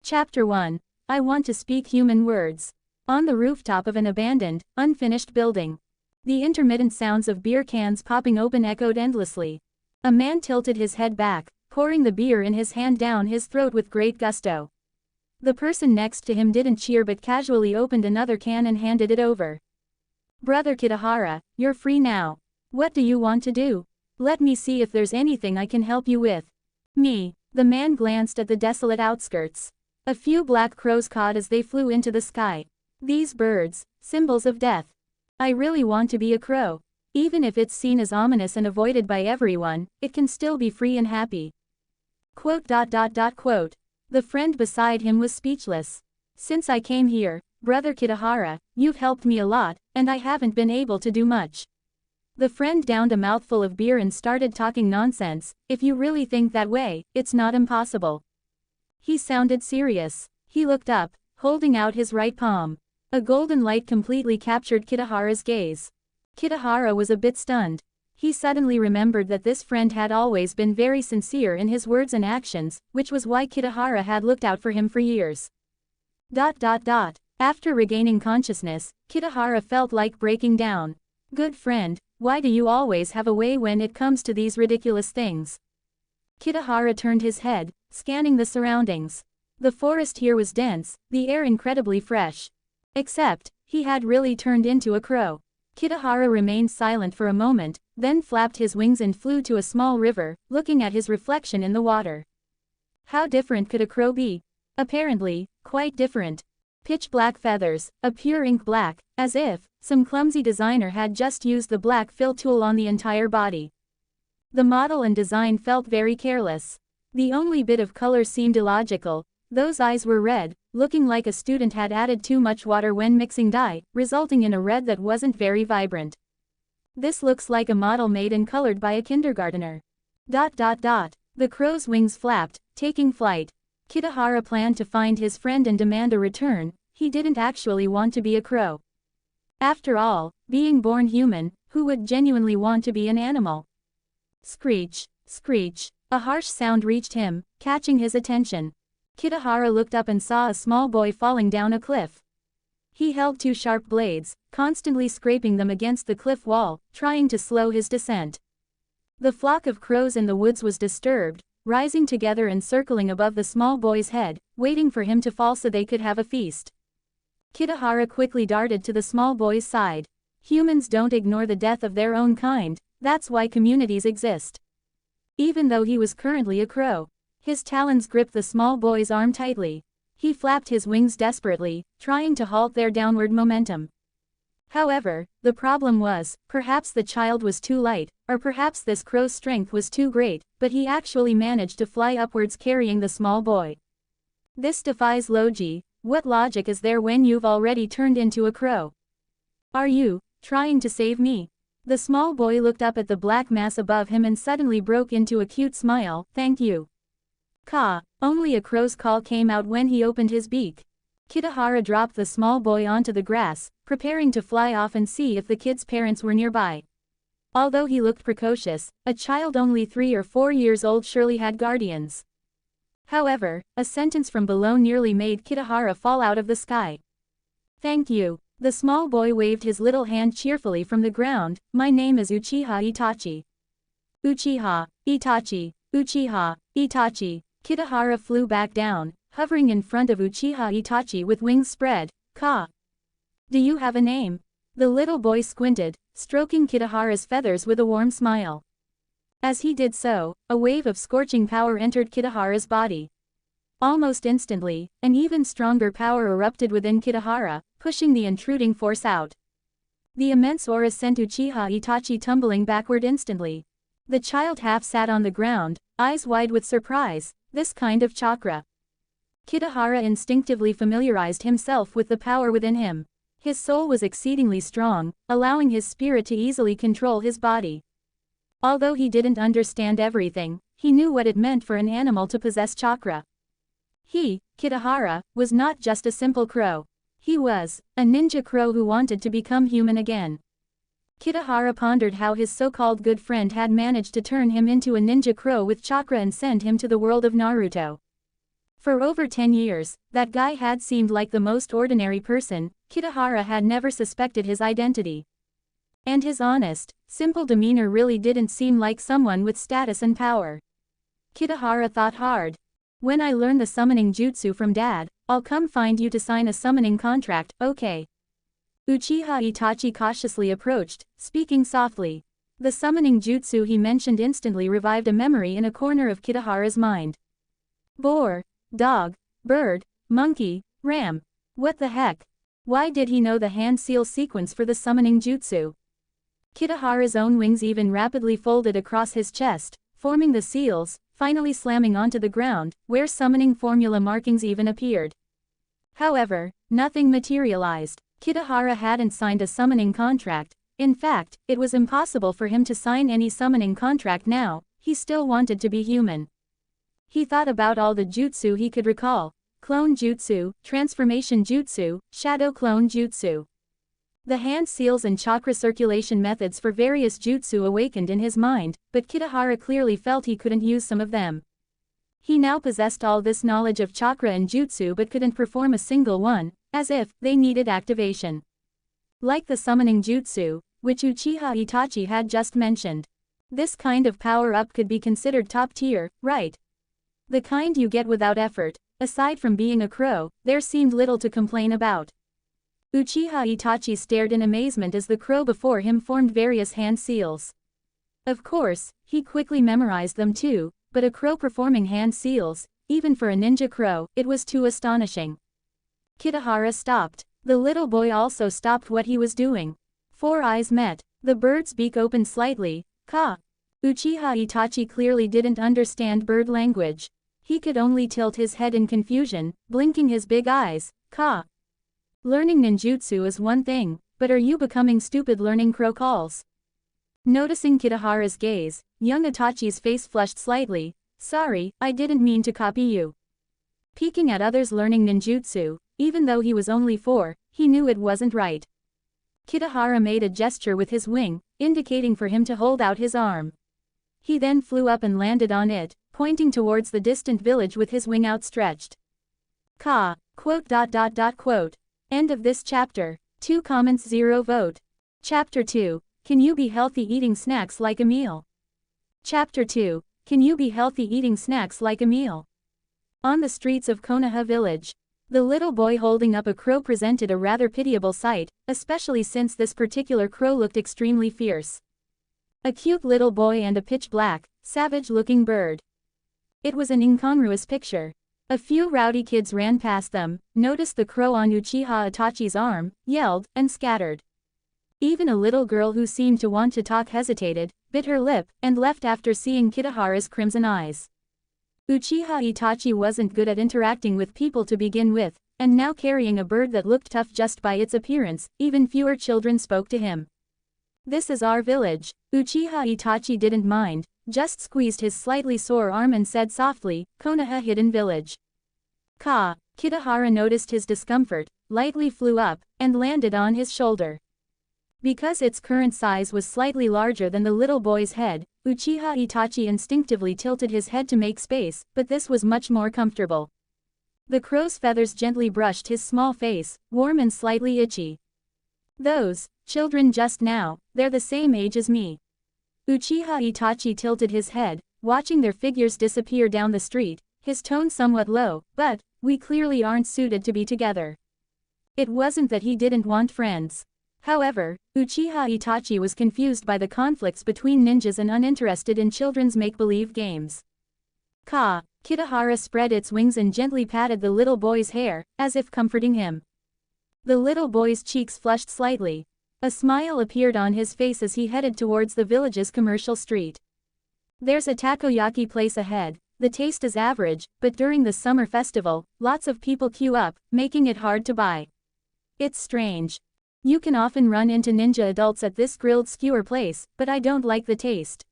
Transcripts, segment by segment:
Chapter 1. I want to speak human words. On the rooftop of an abandoned, unfinished building. The intermittent sounds of beer cans popping open echoed endlessly. A man tilted his head back, pouring the beer in his hand down his throat with great gusto. The person next to him didn't cheer but casually opened another can and handed it over. Brother Kitahara, you're free now. What do you want to do? Let me see if there's anything I can help you with. Me. The man glanced at the desolate outskirts. A few black crows cawed as they flew into the sky. These birds, symbols of death. I really want to be a crow. Even if it's seen as ominous and avoided by everyone, it can still be free and happy. Quote. The friend beside him was speechless. Since I came here, Brother Kitahara, you've helped me a lot, and I haven't been able to do much. The friend downed a mouthful of beer and started talking nonsense. If you really think that way, it's not impossible. He sounded serious. He looked up, holding out his right palm. A golden light completely captured Kitahara's gaze. Kitahara was a bit stunned. He suddenly remembered that this friend had always been very sincere in his words and actions, which was why Kitahara had looked out for him for years. After regaining consciousness, Kitahara felt like breaking down. Good friend, why do you always have a way when it comes to these ridiculous things? Kitahara turned his head, scanning the surroundings. The forest here was dense, the air incredibly fresh. Except, he had really turned into a crow. Kitahara remained silent for a moment, then flapped his wings and flew to a small river, looking at his reflection in the water. How different could a crow be? Apparently, quite different. Pitch black feathers, a pure ink black, as if some clumsy designer had just used the black fill tool on the entire body. The model and design felt very careless. The only bit of color seemed illogical. Those eyes were red, looking like a student had added too much water when mixing dye, resulting in a red that wasn't very vibrant. This looks like a model made and colored by a kindergartner. The crow's wings flapped, taking flight. Kitahara planned to find his friend and demand a return. He didn't actually want to be a crow. After all, being born human, who would genuinely want to be an animal? Screech, screech. A harsh sound reached him, catching his attention. Kitahara looked up and saw a small boy falling down a cliff. He held two sharp blades, constantly scraping them against the cliff wall, trying to slow his descent. The flock of crows in the woods was disturbed, rising together and circling above the small boy's head, waiting for him to fall so they could have a feast. Kitahara quickly darted to the small boy's side. Humans don't ignore the death of their own kind, that's why communities exist. Even though he was currently a crow, his talons gripped the small boy's arm tightly. He flapped his wings desperately, trying to halt their downward momentum. However, the problem was, perhaps the child was too light, or perhaps this crow's strength was too great, but he actually managed to fly upwards carrying the small boy. This defies logic. What logic is there when you've already turned into a crow? Are you trying to save me? The small boy looked up at the black mass above him and suddenly broke into a cute smile. Thank you. Caw. Only a crow's call came out when he opened his beak. Kitahara dropped the small boy onto the grass, preparing to fly off and see if the kid's parents were nearby. Although he looked precocious, a child only 3 or 4 years old surely had guardians. However, a sentence from below nearly made Kitahara fall out of the sky. Thank you. The small boy waved his little hand cheerfully from the ground. My name is Uchiha Itachi. Uchiha Itachi. Uchiha Itachi. Kitahara flew back down, hovering in front of Uchiha Itachi with wings spread. Ka. Do you have a name? The little boy squinted, stroking Kitahara's feathers with a warm smile. As he did so, a wave of scorching power entered Kitahara's body. Almost instantly, an even stronger power erupted within Kitahara, pushing the intruding force out. The immense aura sent Uchiha Itachi tumbling backward instantly. The child half sat on the ground, eyes wide with surprise. This kind of chakra. Kitahara instinctively familiarized himself with the power within him. His soul was exceedingly strong, allowing his spirit to easily control his body. Although he didn't understand everything, he knew what it meant for an animal to possess chakra. He, Kitahara, was not just a simple crow. He was a ninja crow who wanted to become human again. Kitahara pondered how his so-called good friend had managed to turn him into a ninja crow with chakra and send him to the world of Naruto. For over 10 years, that guy had seemed like the most ordinary person. Kitahara had never suspected his identity. And his honest, simple demeanor really didn't seem like someone with status and power. Kitahara thought hard. When I learn the summoning jutsu from Dad, I'll come find you to sign a summoning contract, okay? Uchiha Itachi cautiously approached, speaking softly. The summoning jutsu he mentioned instantly revived a memory in a corner of Kitahara's mind. Boar, dog, bird, monkey, ram. What the heck? Why did he know the hand seal sequence for the summoning jutsu? Kitahara's own wings even rapidly folded across his chest, forming the seals, finally slamming onto the ground, where summoning formula markings even appeared. However, nothing materialized. Kitahara hadn't signed a summoning contract. In fact, it was impossible for him to sign any summoning contract now. He still wanted to be human. He thought about all the jutsu he could recall: clone jutsu, transformation jutsu, shadow clone jutsu. The hand seals and chakra circulation methods for various jutsu awakened in his mind, but Kitahara clearly felt he couldn't use some of them. He now possessed all this knowledge of chakra and jutsu but couldn't perform a single one, as if they needed activation. Like the summoning jutsu, which Uchiha Itachi had just mentioned. This kind of power-up could be considered top tier, right? The kind you get without effort. Aside from being a crow, there seemed little to complain about. Uchiha Itachi stared in amazement as the crow before him formed various hand seals. Of course, he quickly memorized them too, but a crow performing hand seals, even for a ninja crow, it was too astonishing. Kitahara stopped. The little boy also stopped what he was doing. Four eyes met. The bird's beak opened slightly. Ka. Uchiha Itachi clearly didn't understand bird language. He could only tilt his head in confusion, blinking his big eyes. Ka. Learning ninjutsu is one thing, but are you becoming stupid learning crow calls? Noticing Kitahara's gaze, young Itachi's face flushed slightly. Sorry, I didn't mean to copy you. Peeking at others learning ninjutsu, even though he was only 4, he knew it wasn't right. Kitahara made a gesture with his wing, indicating for him to hold out his arm. He then flew up and landed on it, pointing towards the distant village with his wing outstretched. Ka. Quote. End of this chapter. 2 comments 0 vote. Chapter 2. Can you be healthy eating snacks like a meal? Chapter 2. Can you be healthy eating snacks like a meal? On the streets of Konoha village. The little boy holding up a crow presented a rather pitiable sight, especially since this particular crow looked extremely fierce. A cute little boy and a pitch-black, savage-looking bird. It was an incongruous picture. A few rowdy kids ran past them, noticed the crow on Uchiha Itachi's arm, yelled, and scattered. Even a little girl who seemed to want to talk hesitated, bit her lip, and left after seeing Kitahara's crimson eyes. Uchiha Itachi wasn't good at interacting with people to begin with, and now carrying a bird that looked tough just by its appearance, even fewer children spoke to him. This is our village. Uchiha Itachi didn't mind, just squeezed his slightly sore arm and said softly, Konoha Hidden Village. Ka. Kitahara noticed his discomfort, lightly flew up, and landed on his shoulder. Because its current size was slightly larger than the little boy's head, Uchiha Itachi instinctively tilted his head to make space, but this was much more comfortable. The crow's feathers gently brushed his small face, warm and slightly itchy. Those children just now, they're the same age as me. Uchiha Itachi tilted his head, watching their figures disappear down the street, his tone somewhat low, but we clearly aren't suited to be together. It wasn't that he didn't want friends. However, Uchiha Itachi was confused by the conflicts between ninjas and uninterested in children's make-believe games. Ka. Kitahara spread its wings and gently patted the little boy's hair, as if comforting him. The little boy's cheeks flushed slightly. A smile appeared on his face as he headed towards the village's commercial street. There's a takoyaki place ahead. The taste is average, but during the summer festival, lots of people queue up, making it hard to buy. It's strange. You can often run into ninja adults at this grilled skewer place, but I don't like the taste.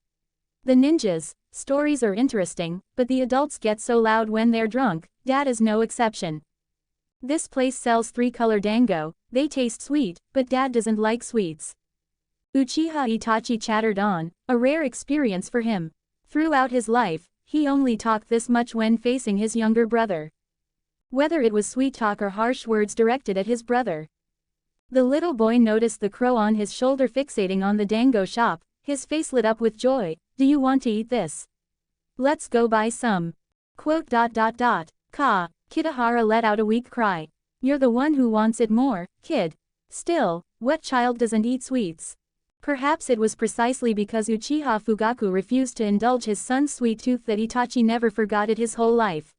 The ninjas' stories are interesting, but the adults get so loud when they're drunk. Dad is no exception. This place sells 3-color dango. They taste sweet, but Dad doesn't like sweets. Uchiha Itachi chattered on, a rare experience for him. Throughout his life, he only talked this much when facing his younger brother. whether it was sweet talk or harsh words directed at his brother. The little boy noticed the crow on his shoulder fixating on the dango shop, his face lit up with joy. Do you want to eat this? Let's go buy some. Quote. Ka. Kitahara let out a weak cry. You're the one who wants it more, kid. Still, what child doesn't eat sweets? Perhaps it was precisely because Uchiha Fugaku refused to indulge his son's sweet tooth that Itachi never forgot it his whole life.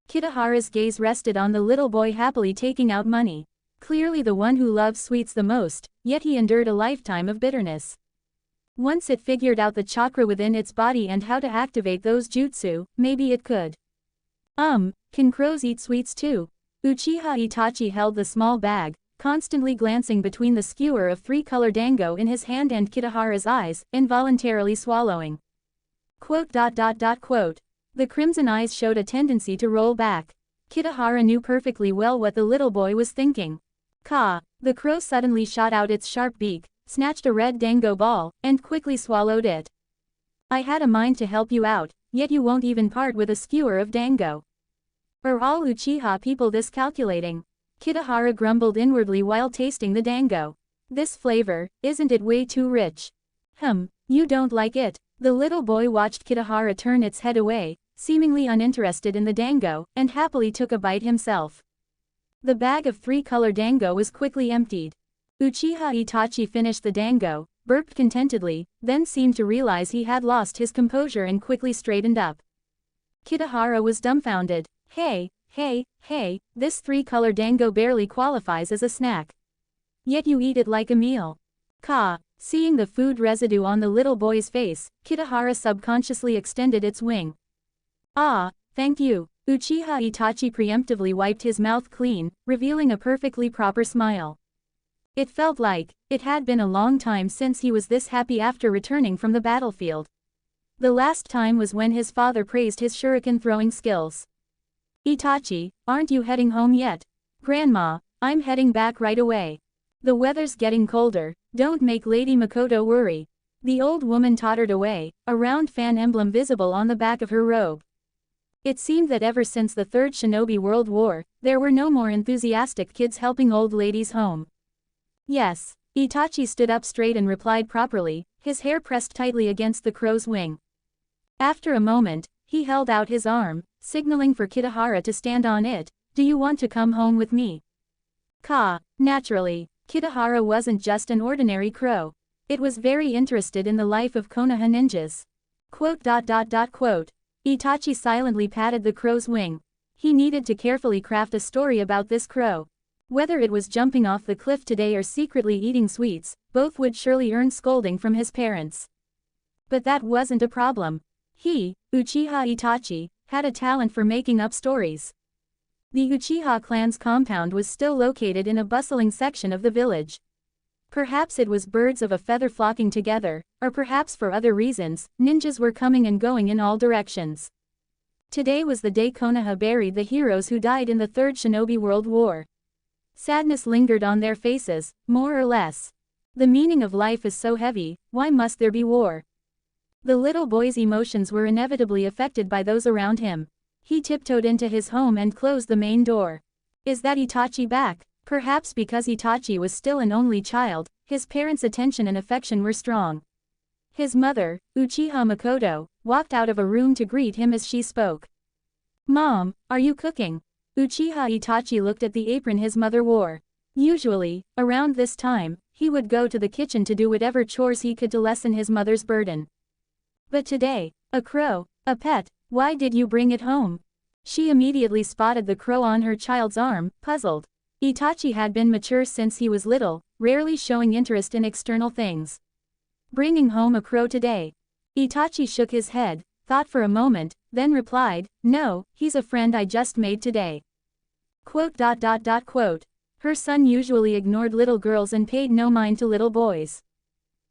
Kitahara's gaze rested on the little boy happily taking out money. Clearly the one who loves sweets the most, yet he endured a lifetime of bitterness. Once it figured out the chakra within its body and how to activate those jutsu, maybe it could. Can crows eat sweets too? Uchiha Itachi held the small bag, constantly glancing between the skewer of three-color dango in his hand and Kitahara's eyes, involuntarily swallowing. Quote. The crimson eyes showed a tendency to roll back. Kitahara knew perfectly well what the little boy was thinking. Ka. The crow suddenly shot out its sharp beak, snatched a red dango ball, and quickly swallowed it. I had a mind to help you out, yet you won't even part with a skewer of dango. Are all Uchiha people this calculating? Kitahara grumbled inwardly while tasting the dango. This flavor, isn't it way too rich? You don't like it? The little boy watched Kitahara turn its head away, seemingly uninterested in the dango, and happily took a bite himself. The bag of three-color dango was quickly emptied. Uchiha Itachi finished the dango, burped contentedly, then seemed to realize he had lost his composure and quickly straightened up. Kitahara was dumbfounded. Hey, this three-color dango barely qualifies as a snack. Yet you eat it like a meal. Ka. Seeing the food residue on the little boy's face, Kitahara subconsciously extended its wing. Ah, thank you. Uchiha Itachi preemptively wiped his mouth clean, revealing a perfectly proper smile. It felt like it had been a long time since he was this happy after returning from the battlefield. The last time was when his father praised his shuriken-throwing skills. Itachi, aren't you heading home yet? Grandma, I'm heading back right away. The weather's getting colder, don't make Lady Makoto worry. The old woman tottered away, a round fan emblem visible on the back of her robe. It seemed that ever since the Third Shinobi World War, there were no more enthusiastic kids helping old ladies home. Yes. Itachi stood up straight and replied properly, his hair pressed tightly against the crow's wing. After a moment, he held out his arm, signaling for Kitahara to stand on it. Do you want to come home with me? Ka. Naturally, Kitahara wasn't just an ordinary crow. It was very interested in the life of Konoha ninjas. Quote. Itachi silently patted the crow's wing. He needed to carefully craft a story about this crow. Whether it was jumping off the cliff today or secretly eating sweets, both would surely earn scolding from his parents. But that wasn't a problem. He, Uchiha Itachi, had a talent for making up stories. The Uchiha clan's compound was still located in a bustling section of the village. Perhaps it was birds of a feather flocking together, or perhaps for other reasons, ninjas were coming and going in all directions. Today was the day Konoha buried the heroes who died in the Third Shinobi World War. Sadness lingered on their faces, more or less. The meaning of life is so heavy, why must there be war? The little boy's emotions were inevitably affected by those around him. He tiptoed into his home and closed the main door. Is that Itachi back? Perhaps because Itachi was still an only child, his parents' attention and affection were strong. His mother, Uchiha Makoto, walked out of a room to greet him as she spoke. Mom, are you cooking? Uchiha Itachi looked at the apron his mother wore. Usually, around this time, he would go to the kitchen to do whatever chores he could to lessen his mother's burden. But today, a crow, a pet, why did you bring it home? She immediately spotted the crow on her child's arm, puzzled. Itachi had been mature since he was little, rarely showing interest in external things. Bringing home a crow today. Itachi shook his head, thought for a moment, then replied, no, he's a friend I just made today. Quote. Her son usually ignored little girls and paid no mind to little boys.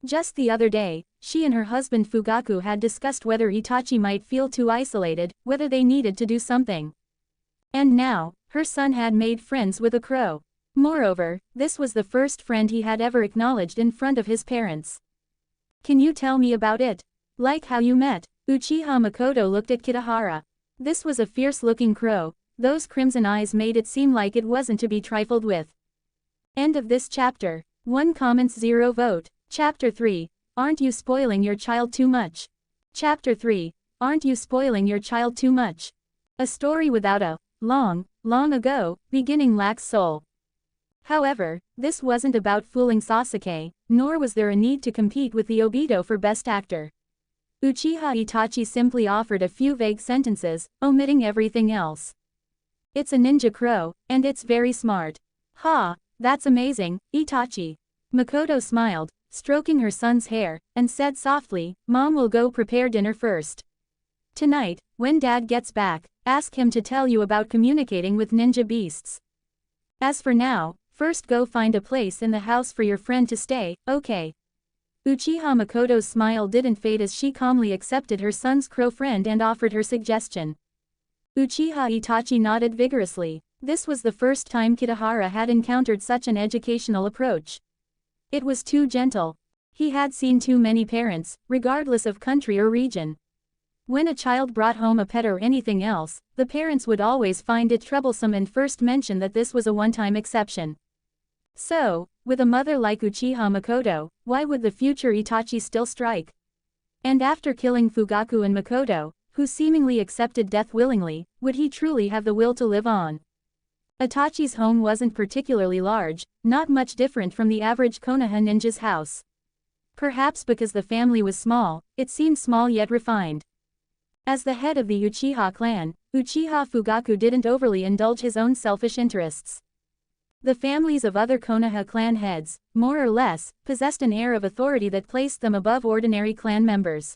Just the other day, she and her husband Fugaku had discussed whether Itachi might feel too isolated, whether they needed to do something. And now, her son had made friends with a crow. Moreover, this was the first friend he had ever acknowledged in front of his parents. Can you tell me about it? Like how you met? Uchiha Makoto looked at Kitahara. This was a fierce-looking crow, those crimson eyes made it seem like it wasn't to be trifled with. End of this chapter. 1 comments 0 vote. Chapter 3. Aren't you spoiling your child too much? Chapter 3. Aren't you spoiling your child too much? A story without a long ago beginning lacks soul. However, this wasn't about fooling Sasuke, nor was there a need to compete with the Obito for Best Actor. Uchiha Itachi simply offered a few vague sentences, omitting everything else. It's a ninja crow, and it's very smart. Ha, that's amazing, Itachi. Makoto smiled, stroking her son's hair, and said softly, Mom will go prepare dinner first. Tonight, when Dad gets back, ask him to tell you about communicating with ninja beasts. As for now, first go find a place in the house for your friend to stay, okay? Uchiha Makoto's smile didn't fade as she calmly accepted her son's crow friend and offered her suggestion. Uchiha Itachi nodded vigorously. This was the first time Kitahara had encountered such an educational approach. It was too gentle. He had seen too many parents, regardless of country or region. When a child brought home a pet or anything else, the parents would always find it troublesome and first mention that this was a one-time exception. So, with a mother like Uchiha Makoto, why would the future Itachi still strike? And after killing Fugaku and Makoto, who seemingly accepted death willingly, would he truly have the will to live on? Itachi's home wasn't particularly large, not much different from the average Konoha ninja's house. Perhaps because the family was small, it seemed small yet refined. As the head of the Uchiha clan, Uchiha Fugaku didn't overly indulge his own selfish interests. The families of other Konoha clan heads, more or less, possessed an air of authority that placed them above ordinary clan members.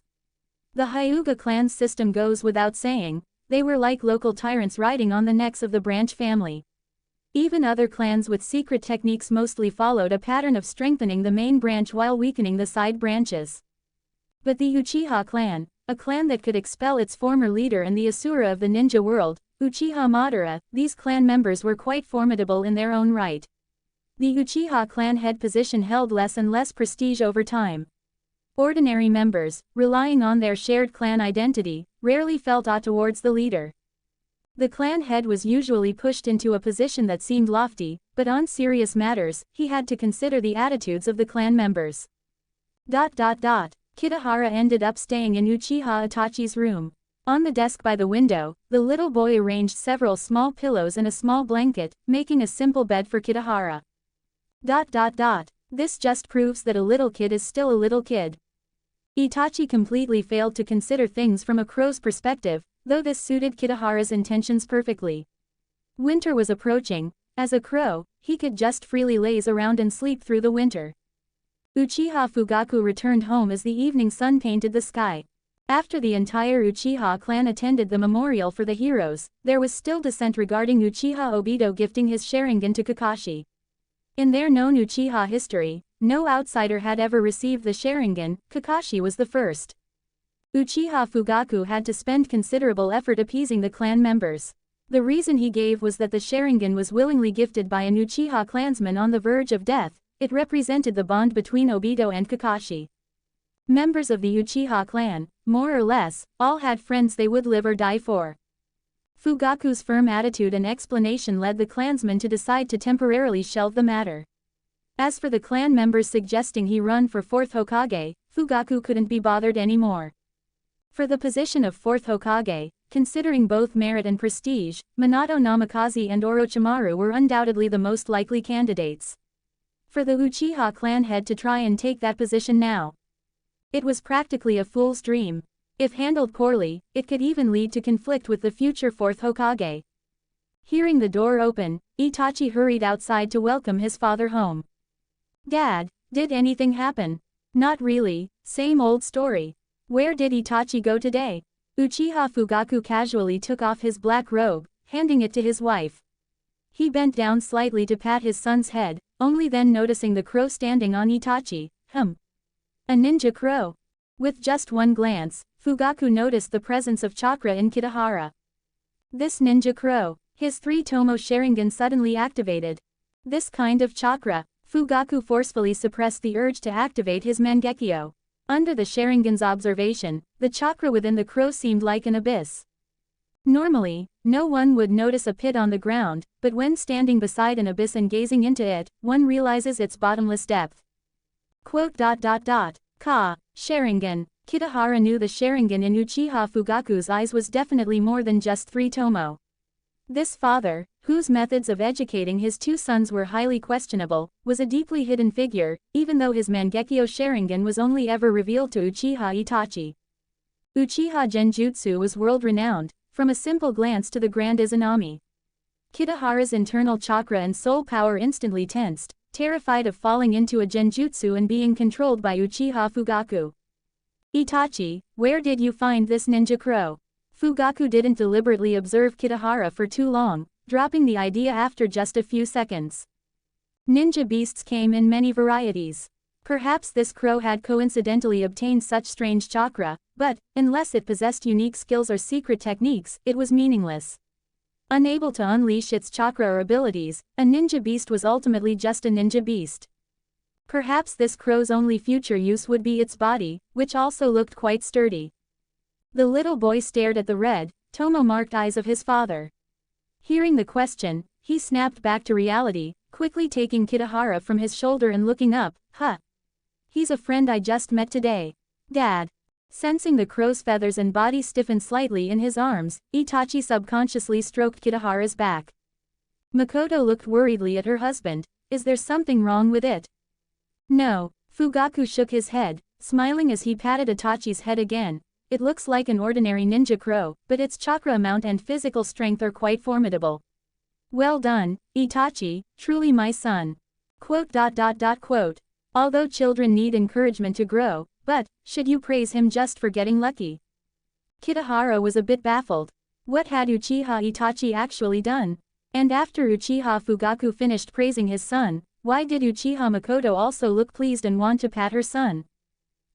The Hyuga clan's system goes without saying, they were like local tyrants riding on the necks of the branch family. Even other clans with secret techniques mostly followed a pattern of strengthening the main branch while weakening the side branches. But the Uchiha clan, a clan that could expel its former leader and the Asura of the ninja world, Uchiha Madara, these clan members were quite formidable in their own right. The Uchiha clan head position held less and less prestige over time. Ordinary members, relying on their shared clan identity, rarely felt awe towards the leader. The clan head was usually pushed into a position that seemed lofty, but on serious matters, he had to consider the attitudes of the clan members. Kitahara ended up staying in Uchiha Itachi's room. On the desk by the window, the little boy arranged several small pillows and a small blanket, making a simple bed for Kitahara. This just proves that a little kid is still a little kid. Itachi completely failed to consider things from a crow's perspective, though this suited Kitahara's intentions perfectly. Winter was approaching. As a crow, he could just freely laze around and sleep through the winter. Uchiha Fugaku returned home as the evening sun painted the sky. After the entire Uchiha clan attended the memorial for the heroes, there was still dissent regarding Uchiha Obito gifting his Sharingan to Kakashi. In their known Uchiha history, no outsider had ever received the Sharingan. Kakashi was the first. Uchiha Fugaku had to spend considerable effort appeasing the clan members. The reason he gave was that the Sharingan was willingly gifted by an Uchiha clansman on the verge of death. It represented the bond between Obito and Kakashi. Members of the Uchiha clan, more or less, all had friends they would live or die for. Fugaku's firm attitude and explanation led the clansmen to decide to temporarily shelve the matter. As for the clan members suggesting he run for 4th Hokage, Fugaku couldn't be bothered anymore. For the position of 4th Hokage, considering both merit and prestige, Minato Namikaze and Orochimaru were undoubtedly the most likely candidates. For the Uchiha clan head to try and take that position now. It was practically a fool's dream. If handled poorly, it could even lead to conflict with the future 4th Hokage. Hearing the door open, Itachi hurried outside to welcome his father home. Dad, did anything happen? Not really, same old story. Where did Itachi go today? Uchiha Fugaku casually took off his black robe, handing it to his wife. He bent down slightly to pat his son's head, only then noticing the crow standing on Itachi. A ninja crow. With just one glance, Fugaku noticed the presence of chakra in Kitahara. This ninja crow, his 3-tomo Sharingan suddenly activated. This kind of chakra, Fugaku forcefully suppressed the urge to activate his Mangekyo. Under the Sharingan's observation, the chakra within the crow seemed like an abyss. Normally, no one would notice a pit on the ground, but when standing beside an abyss and gazing into it, one realizes its bottomless depth. Ka. Sharingan. Kitahara knew the Sharingan in Uchiha Fugaku's eyes was definitely more than just 3 tomo. This father, whose methods of educating his 2 sons were highly questionable, was a deeply hidden figure, even though his Mangekyo Sharingan was only ever revealed to Uchiha Itachi. Uchiha Genjutsu was world-renowned, from a simple glance to the Grand Izanami. Kitahara's internal chakra and soul power instantly tensed, terrified of falling into a genjutsu and being controlled by Uchiha Fugaku. Itachi, where did you find this ninja crow? Fugaku didn't deliberately observe Kitahara for too long, dropping the idea after just a few seconds. Ninja beasts came in many varieties. Perhaps this crow had coincidentally obtained such strange chakra, but, unless it possessed unique skills or secret techniques, it was meaningless. Unable to unleash its chakra or abilities, a ninja beast was ultimately just a ninja beast. Perhaps this crow's only future use would be its body, which also looked quite sturdy. The little boy stared at the red, tomo-marked eyes of his father. Hearing the question, he snapped back to reality, quickly taking Kitahara from his shoulder and looking up. He's a friend I just met today. Dad. Sensing the crow's feathers and body stiffen slightly in his arms, Itachi subconsciously stroked Kitahara's back. Makoto looked worriedly at her husband. Is there something wrong with it? No. Fugaku shook his head, smiling as he patted Itachi's head again. It looks like an ordinary ninja crow, but its chakra amount and physical strength are quite formidable. Well done, Itachi, truly my son. Although children need encouragement to grow, but, should you praise him just for getting lucky? Kitahara was a bit baffled. What had Uchiha Itachi actually done? And after Uchiha Fugaku finished praising his son, why did Uchiha Makoto also look pleased and want to pat her son?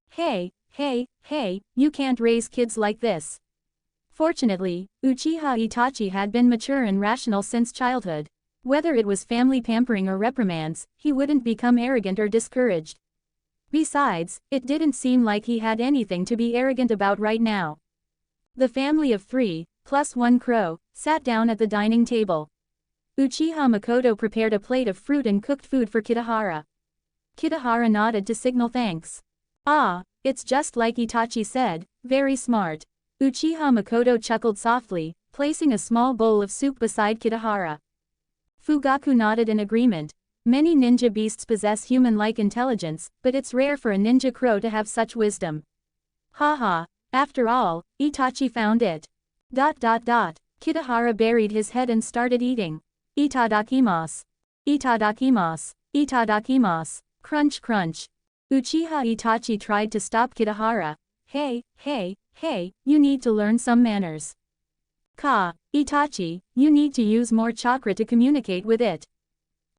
Hey, you can't raise kids like this. Fortunately, Uchiha Itachi had been mature and rational since childhood. Whether it was family pampering or reprimands, he wouldn't become arrogant or discouraged. Besides, it didn't seem like he had anything to be arrogant about right now. The family of 3, plus 1 crow, sat down at the dining table. Uchiha Makoto prepared a plate of fruit and cooked food for Kitahara. Kitahara nodded to signal thanks. It's just like Itachi said, very smart. Uchiha Makoto chuckled softly, placing a small bowl of soup beside Kitahara. Fugaku nodded in agreement. Many ninja beasts possess human-like intelligence, but it's rare for a ninja crow to have such wisdom. After all, Itachi found it. Kitahara buried his head and started eating. Itadakimasu. Itadakimasu. Itadakimasu. Crunch crunch. Uchiha Itachi tried to stop Kitahara. Hey, you need to learn some manners. Itachi, you need to use more chakra to communicate with it.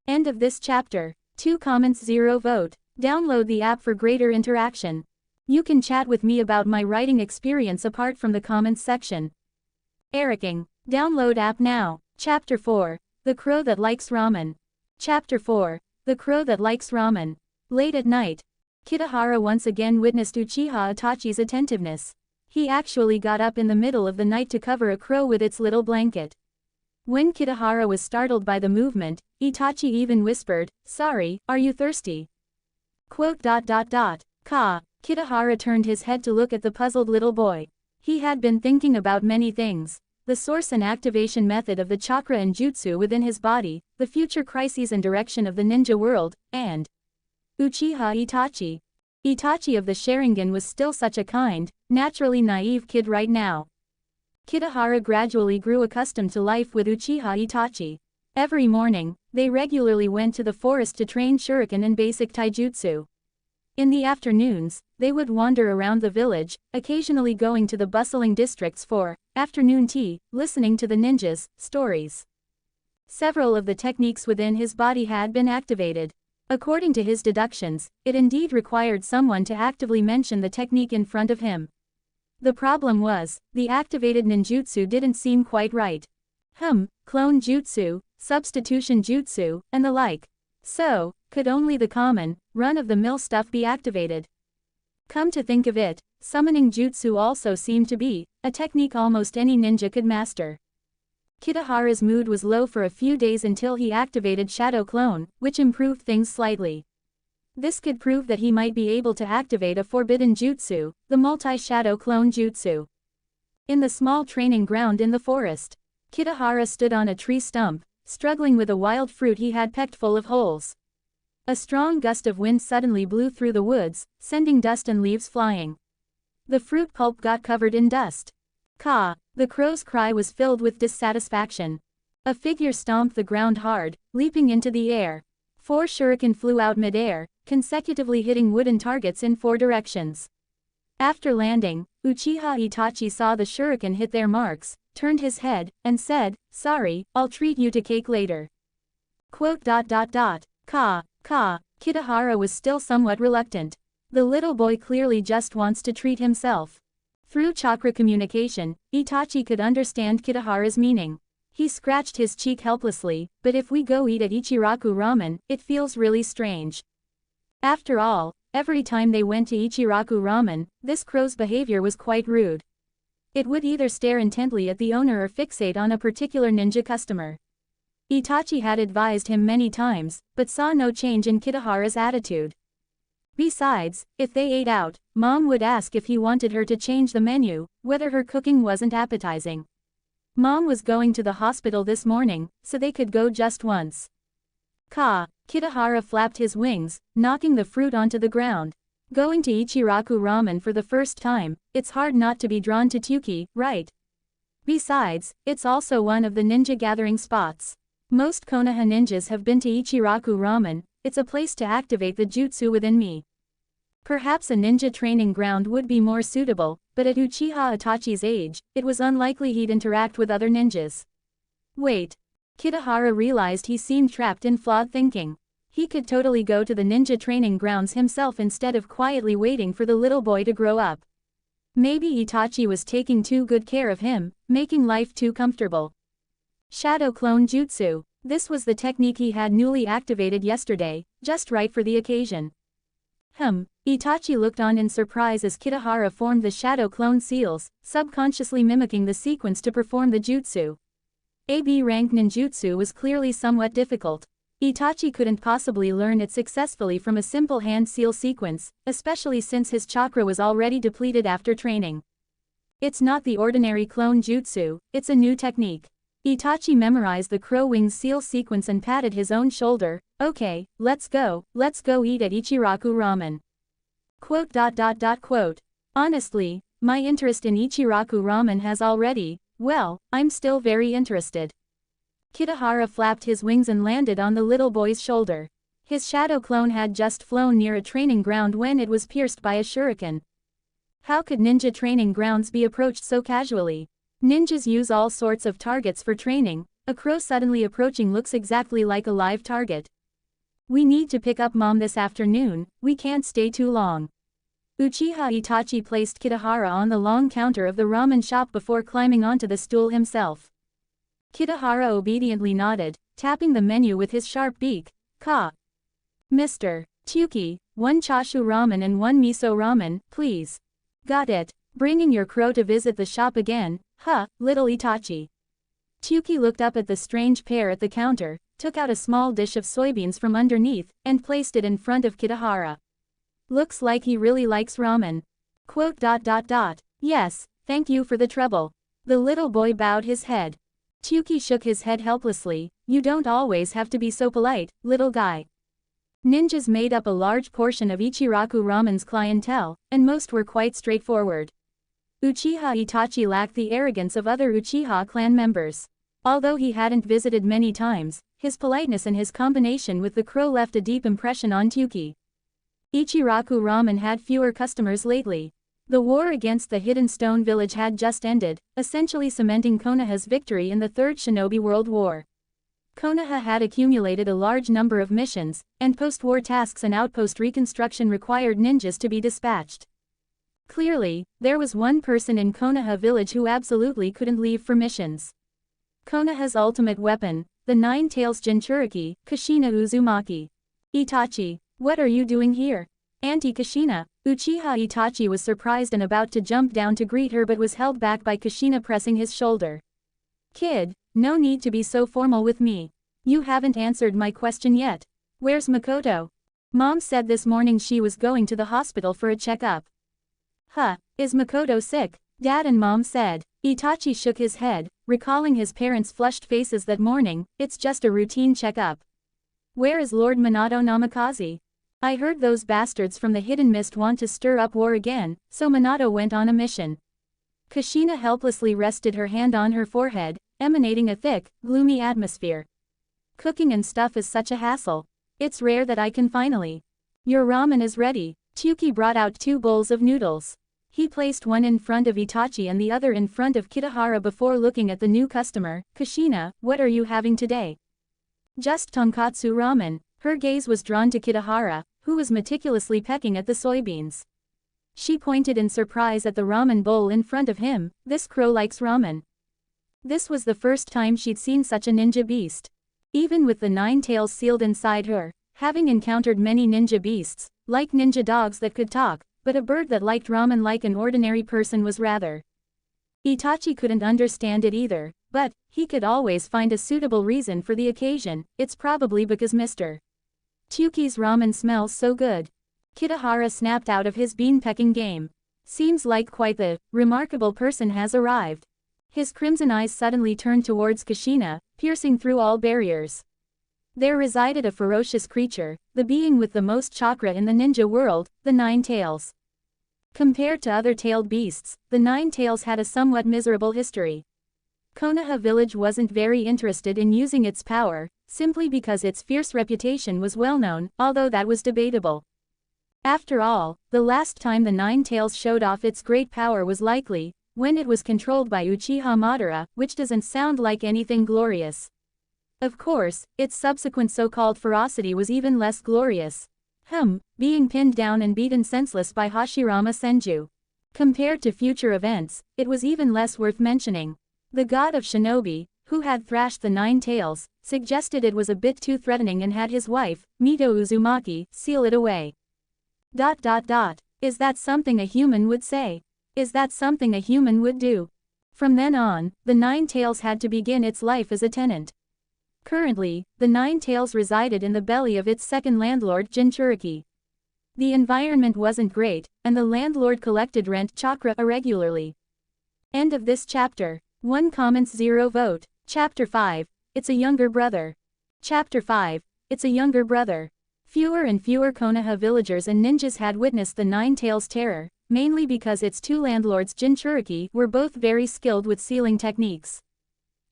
End of this chapter. 2 comments 0 vote. Download the app for greater interaction. You can chat with me about my writing experience apart from the comments section. Eroking. Download app now. Chapter 4. The Crow That Likes Ramen. Chapter 4. The Crow That Likes Ramen. Late at night. Kitahara once again witnessed Uchiha Itachi's attentiveness. He actually got up in the middle of the night to cover a crow with its little blanket. When Kitahara was startled by the movement, Itachi even whispered, "Sorry, are you thirsty?" Kitahara turned his head to look at the puzzled little boy. He had been thinking about many things. The source and activation method of the chakra and jutsu within his body, the future crises and direction of the ninja world, and Uchiha Itachi. Itachi of the Sharingan was still such a kind, naturally naive kid right now. Kitahara gradually grew accustomed to life with Uchiha Itachi. Every morning, they regularly went to the forest to train shuriken and basic taijutsu. In the afternoons, they would wander around the village, occasionally going to the bustling districts for afternoon tea, listening to the ninjas' stories. Several of the techniques within his body had been activated. According to his deductions, it indeed required someone to actively mention the technique in front of him. The problem was, the activated ninjutsu didn't seem quite right. Clone jutsu, substitution jutsu, and the like. So, could only the common, run-of-the-mill stuff be activated? Come to think of it, summoning jutsu also seemed to be a technique almost any ninja could master. Kitahara's mood was low for a few days until he activated Shadow Clone, which improved things slightly. This could prove that he might be able to activate a forbidden jutsu, the multi-shadow clone jutsu. In the small training ground in the forest, Kitahara stood on a tree stump, struggling with a wild fruit he had pecked full of holes. A strong gust of wind suddenly blew through the woods, sending dust and leaves flying. The fruit pulp got covered in dust. Caw! The crow's cry was filled with dissatisfaction. A figure stomped the ground hard, leaping into the air. 4 shuriken flew out mid-air, consecutively hitting wooden targets in 4 directions. After landing, Uchiha Itachi saw the shuriken hit their marks, turned his head, and said, "Sorry, I'll treat you to cake later." Ka. Kitahara was still somewhat reluctant. The little boy clearly just wants to treat himself. Through chakra communication, Itachi could understand Kitahara's meaning. He scratched his cheek helplessly, but if we go eat at Ichiraku Ramen, it feels really strange. After all, every time they went to Ichiraku Ramen, this crow's behavior was quite rude. It would either stare intently at the owner or fixate on a particular ninja customer. Itachi had advised him many times, but saw no change in Kitahara's attitude. Besides, if they ate out, Mom would ask if he wanted her to change the menu, whether her cooking wasn't appetizing. Mom was going to the hospital this morning, so they could go just once. Kitahara flapped his wings, knocking the fruit onto the ground. Going to Ichiraku Ramen for the first time, it's hard not to be drawn to Tyuki, right? Besides, it's also one of the ninja gathering spots. Most Konoha ninjas have been to Ichiraku Ramen. It's a place to activate the jutsu within me. Perhaps a ninja training ground would be more suitable, but at Uchiha Itachi's age, it was unlikely he'd interact with other ninjas. Wait. Kitahara realized he seemed trapped in flawed thinking. He could totally go to the ninja training grounds himself instead of quietly waiting for the little boy to grow up. Maybe Itachi was taking too good care of him, making life too comfortable. Shadow Clone Jutsu. This was the technique he had newly activated yesterday, just right for the occasion. Itachi looked on in surprise as Kitahara formed the shadow clone seals, subconsciously mimicking the sequence to perform the jutsu. AB rank ninjutsu was clearly somewhat difficult. Itachi couldn't possibly learn it successfully from a simple hand seal sequence, especially since his chakra was already depleted after training. It's not the ordinary clone jutsu, it's a new technique. Itachi memorized the crow wings seal sequence and patted his own shoulder. Okay, let's go eat at Ichiraku Ramen. Honestly, my interest in Ichiraku Ramen has already, well, I'm still very interested. Kitahara flapped his wings and landed on the little boy's shoulder. His shadow clone had just flown near a training ground when it was pierced by a shuriken. How could ninja training grounds be approached so casually? Ninjas use all sorts of targets for training. A crow suddenly approaching looks exactly like a live target. We need to pick up Mom this afternoon, we can't stay too long. Uchiha Itachi placed Kitahara on the long counter of the ramen shop before climbing onto the stool himself. Kitahara obediently nodded, tapping the menu with his sharp beak. Mr. Tyuki, 1 chashu ramen and 1 miso ramen, please. Got it. Bringing your crow to visit the shop again, little Itachi. Tyuki looked up at the strange pair at the counter, took out a small dish of soybeans from underneath, and placed it in front of Kitahara. Looks like he really likes ramen. Yes, thank you for the trouble. The little boy bowed his head. Tyuki shook his head helplessly. You don't always have to be so polite, little guy. Ninjas made up a large portion of Ichiraku Ramen's clientele, and most were quite straightforward. Uchiha Itachi lacked the arrogance of other Uchiha clan members. Although he hadn't visited many times, his politeness and his combination with the crow left a deep impression on Tyuki. Ichiraku Ramen had fewer customers lately. The war against the Hidden Stone Village had just ended, essentially cementing Konoha's victory in the Third Shinobi World War. Konoha had accumulated a large number of missions, and post-war tasks and outpost reconstruction required ninjas to be dispatched. Clearly, there was one person in Konoha village who absolutely couldn't leave for missions. Konoha's ultimate weapon, the Nine Tails Jinchuriki, Kushina Uzumaki. Itachi, what are you doing here? Auntie Kushina, Uchiha Itachi was surprised and about to jump down to greet her but was held back by Kushina pressing his shoulder. Kid, no need to be so formal with me. You haven't answered my question yet. Where's Makoto? Mom said this morning she was going to the hospital for a checkup. Huh, is Makoto sick? Dad and Mom said. Itachi shook his head, recalling his parents' flushed faces that morning. It's just a routine checkup. Where is Lord Minato Namikaze? I heard those bastards from the Hidden Mist want to stir up war again, so Minato went on a mission. Kushina helplessly rested her hand on her forehead, emanating a thick, gloomy atmosphere. Cooking and stuff is such a hassle. It's rare that I can finally. Your ramen is ready. Tyuki brought out 2 bowls of noodles. He placed one in front of Itachi and the other in front of Kitahara before looking at the new customer. Kushina, what are you having today? Just tonkatsu ramen. Her gaze was drawn to Kitahara, who was meticulously pecking at the soybeans. She pointed in surprise at the ramen bowl in front of him. This crow likes ramen. This was the first time she'd seen such a ninja beast. Even with the 9 tails sealed inside her, having encountered many ninja beasts, like ninja dogs that could talk, but a bird that liked ramen like an ordinary person was rather. Itachi couldn't understand it either, but he could always find a suitable reason for the occasion. It's probably because Mr. Tyuki's ramen smells so good. Kitahara snapped out of his bean-pecking game. Seems like quite the remarkable person has arrived. His crimson eyes suddenly turned towards Kushina, piercing through all barriers. There resided a ferocious creature, the being with the most chakra in the ninja world, the 9 tails. Compared to other tailed beasts, the 9 tails had a somewhat miserable history. Konoha village wasn't very interested in using its power, simply because its fierce reputation was well known, although that was debatable. After all, the last time the 9 tails showed off its great power was likely when it was controlled by Uchiha Madara, which doesn't sound like anything glorious. Of course, its subsequent so-called ferocity was even less glorious. Being pinned down and beaten senseless by Hashirama Senju. Compared to future events, it was even less worth mentioning. The god of shinobi, who had thrashed the 9 tails, suggested it was a bit too threatening and had his wife, Mito Uzumaki, seal it away. Is that something a human would say? Is that something a human would do? From then on, the 9 tails had to begin its life as a tenant. Currently, the 9 tails resided in the belly of its second landlord Jinchuriki. The environment wasn't great, and the landlord collected rent chakra irregularly. End of this chapter. 1 comments 0 vote. Chapter 5. It's a younger brother. Chapter 5. It's a younger brother. Fewer and fewer Konoha villagers and ninjas had witnessed the 9 tails' terror, mainly because its 2 landlords Jinchuriki were both very skilled with sealing techniques.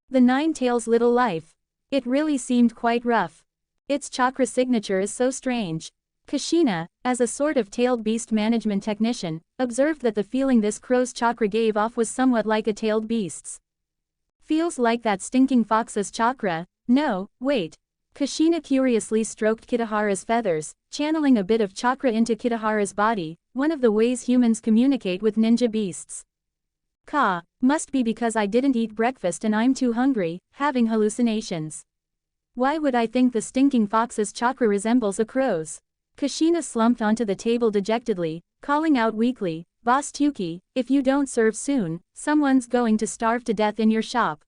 The 9 tails' little life. It really seemed quite rough. Its chakra signature is so strange. Kushina, as a sort of tailed beast management technician, observed that the feeling this crow's chakra gave off was somewhat like a tailed beast's. Feels like that stinking fox's chakra. No, wait. Kushina curiously stroked Kitahara's feathers, channeling a bit of chakra into Kitahara's body, one of the ways humans communicate with ninja beasts. Must be because I didn't eat breakfast and I'm too hungry, having hallucinations. Why would I think the stinking fox's chakra resembles a crow's? Kushina slumped onto the table dejectedly, calling out weakly, Boss Tyuki, if you don't serve soon, someone's going to starve to death in your shop.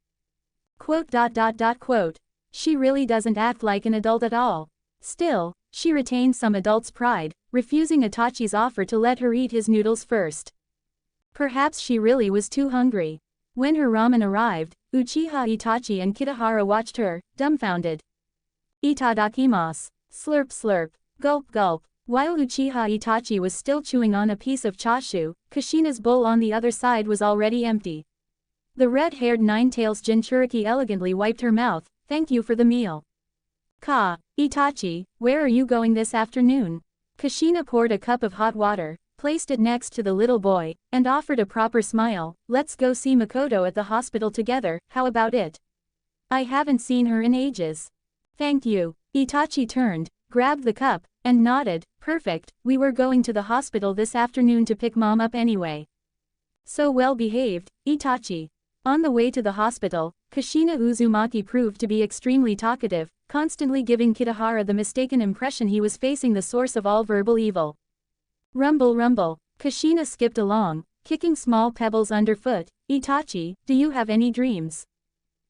Quote. She really doesn't act like an adult at all. Still, she retained some adult's pride, refusing Itachi's offer to let her eat his noodles first. Perhaps she really was too hungry. When her ramen arrived, Uchiha Itachi and Kitahara watched her, dumbfounded. Itadakimasu. Slurp slurp. Gulp gulp. While Uchiha Itachi was still chewing on a piece of chashu, Kushina's bowl on the other side was already empty. The red-haired 9 tails Jinchuriki elegantly wiped her mouth. Thank you for the meal. Itachi, where are you going this afternoon? Kushina poured a cup of hot water, placed it next to the little boy, and offered a proper smile. Let's go see Makoto at the hospital together, how about it? I haven't seen her in ages. Thank you. Itachi turned, grabbed the cup, and nodded. Perfect, we were going to the hospital this afternoon to pick Mom up anyway. So well behaved, Itachi. On the way to the hospital, Kushina Uzumaki proved to be extremely talkative, constantly giving Kitahara the mistaken impression he was facing the source of all verbal evil. Rumble rumble. Kushina skipped along, kicking small pebbles underfoot. Itachi, do you have any dreams?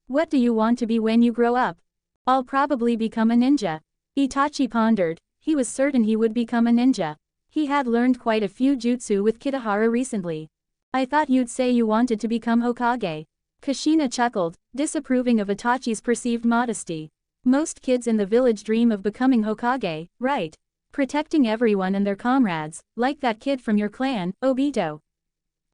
What do you want to be when you grow up? I'll probably become a ninja. Itachi pondered. He was certain he would become a ninja. He had learned quite a few jutsu with Kitahara recently. I thought you'd say you wanted to become Hokage. Kushina chuckled, disapproving of Itachi's perceived modesty. Most kids in the village dream of becoming Hokage, right? Protecting everyone and their comrades, like that kid from your clan, Obito.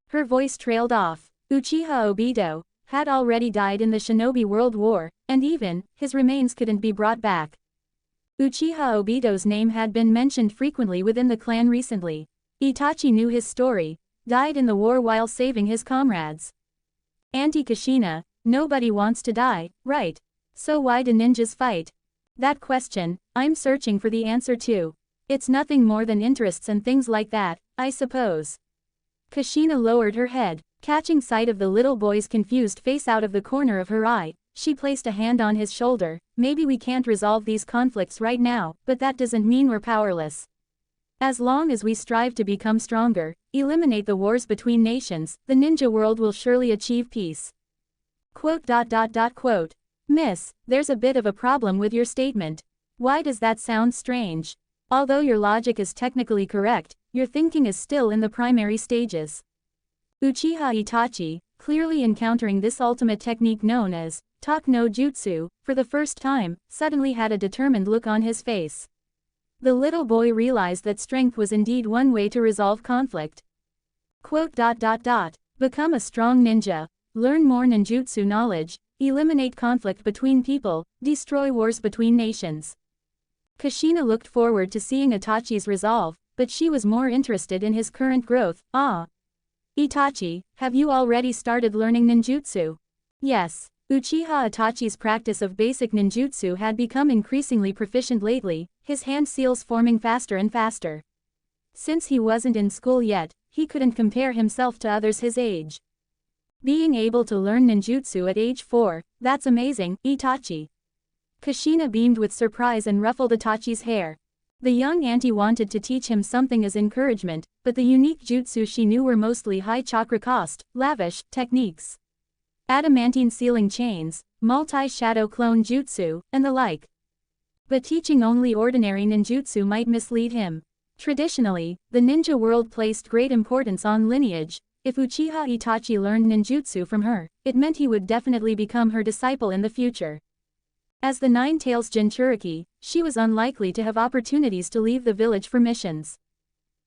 Her voice trailed off. Uchiha Obito had already died in the Shinobi World War, and even his remains couldn't be brought back. Uchiha Obito's name had been mentioned frequently within the clan recently. Itachi knew his story, died in the war while saving his comrades. Auntie Kushina, nobody wants to die, right? So why do ninjas fight? That question, I'm searching for the answer to. It's nothing more than interests and things like that, I suppose. Kushina lowered her head, catching sight of the little boy's confused face out of the corner of her eye. She placed a hand on his shoulder. Maybe we can't resolve these conflicts right now, but that doesn't mean we're powerless. As long as we strive to become stronger, eliminate the wars between nations, the ninja world will surely achieve peace. Quote. Miss, there's a bit of a problem with your statement. Why does that sound strange? Although your logic is technically correct, your thinking is still in the primary stages. Uchiha Itachi, clearly encountering this ultimate technique known as talk no jutsu, for the first time, suddenly had a determined look on his face. The little boy realized that strength was indeed one way to resolve conflict. Quote. Become a strong ninja, learn more ninjutsu knowledge, eliminate conflict between people, destroy wars between nations. Kushina looked forward to seeing Itachi's resolve, but she was more interested in his current growth. Itachi, have you already started learning ninjutsu? Yes. Uchiha Itachi's practice of basic ninjutsu had become increasingly proficient lately, his hand seals forming faster and faster. Since he wasn't in school yet, he couldn't compare himself to others his age. Being able to learn ninjutsu at age 4, that's amazing, Itachi. Kushina beamed with surprise and ruffled Itachi's hair. The young auntie wanted to teach him something as encouragement, but the unique jutsu she knew were mostly high chakra cost, lavish techniques. Adamantine sealing chains, multi-shadow clone jutsu, and the like. But teaching only ordinary ninjutsu might mislead him. Traditionally, the ninja world placed great importance on lineage. If Uchiha Itachi learned ninjutsu from her, it meant he would definitely become her disciple in the future. As the Nine-Tails Jinchuriki, she was unlikely to have opportunities to leave the village for missions.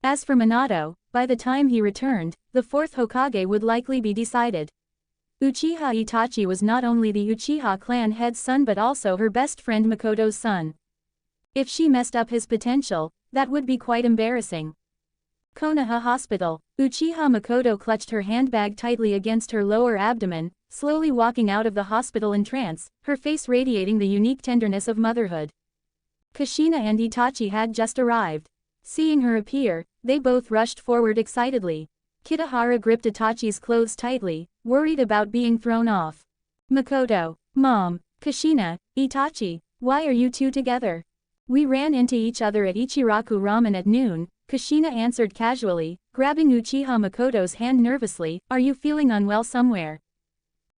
As for Minato, by the time he returned, the fourth Hokage would likely be decided. Uchiha Itachi was not only the Uchiha clan head's son but also her best friend Makoto's son. If she messed up his potential, that would be quite embarrassing. Konoha Hospital. Uchiha Makoto clutched her handbag tightly against her lower abdomen, slowly walking out of the hospital in trance, her face radiating the unique tenderness of motherhood. Kushina and Itachi had just arrived. Seeing her appear, they both rushed forward excitedly. Kitahara gripped Itachi's clothes tightly, worried about being thrown off. Makoto, Mom, Kushina, Itachi, why are you two together? We ran into each other at Ichiraku Ramen at noon, Kushina answered casually, grabbing Uchiha Makoto's hand nervously. Are you feeling unwell somewhere?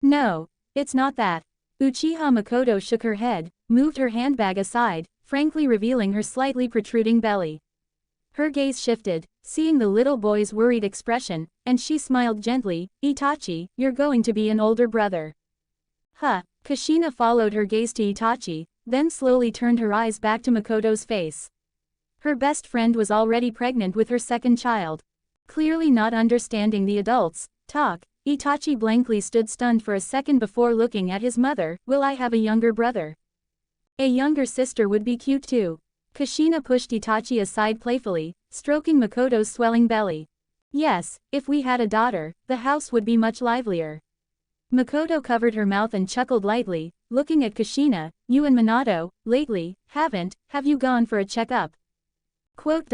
No, it's not that. Uchiha Makoto shook her head, moved her handbag aside, frankly revealing her slightly protruding belly. Her gaze shifted, seeing the little boy's worried expression, and she smiled gently. Itachi, you're going to be an older brother. Huh. Kushina followed her gaze to Itachi, then slowly turned her eyes back to Makoto's face. Her best friend was already pregnant with her second child. Clearly not understanding the adults' talk, Itachi blankly stood stunned for a second before looking at his mother. Will I have a younger brother? A younger sister would be cute too. Kushina pushed Itachi aside playfully, stroking Makoto's swelling belly. Yes, if we had a daughter, the house would be much livelier. Makoto covered her mouth and chuckled lightly, looking at Kushina. You and Minato, lately, have you gone for a checkup? Quote.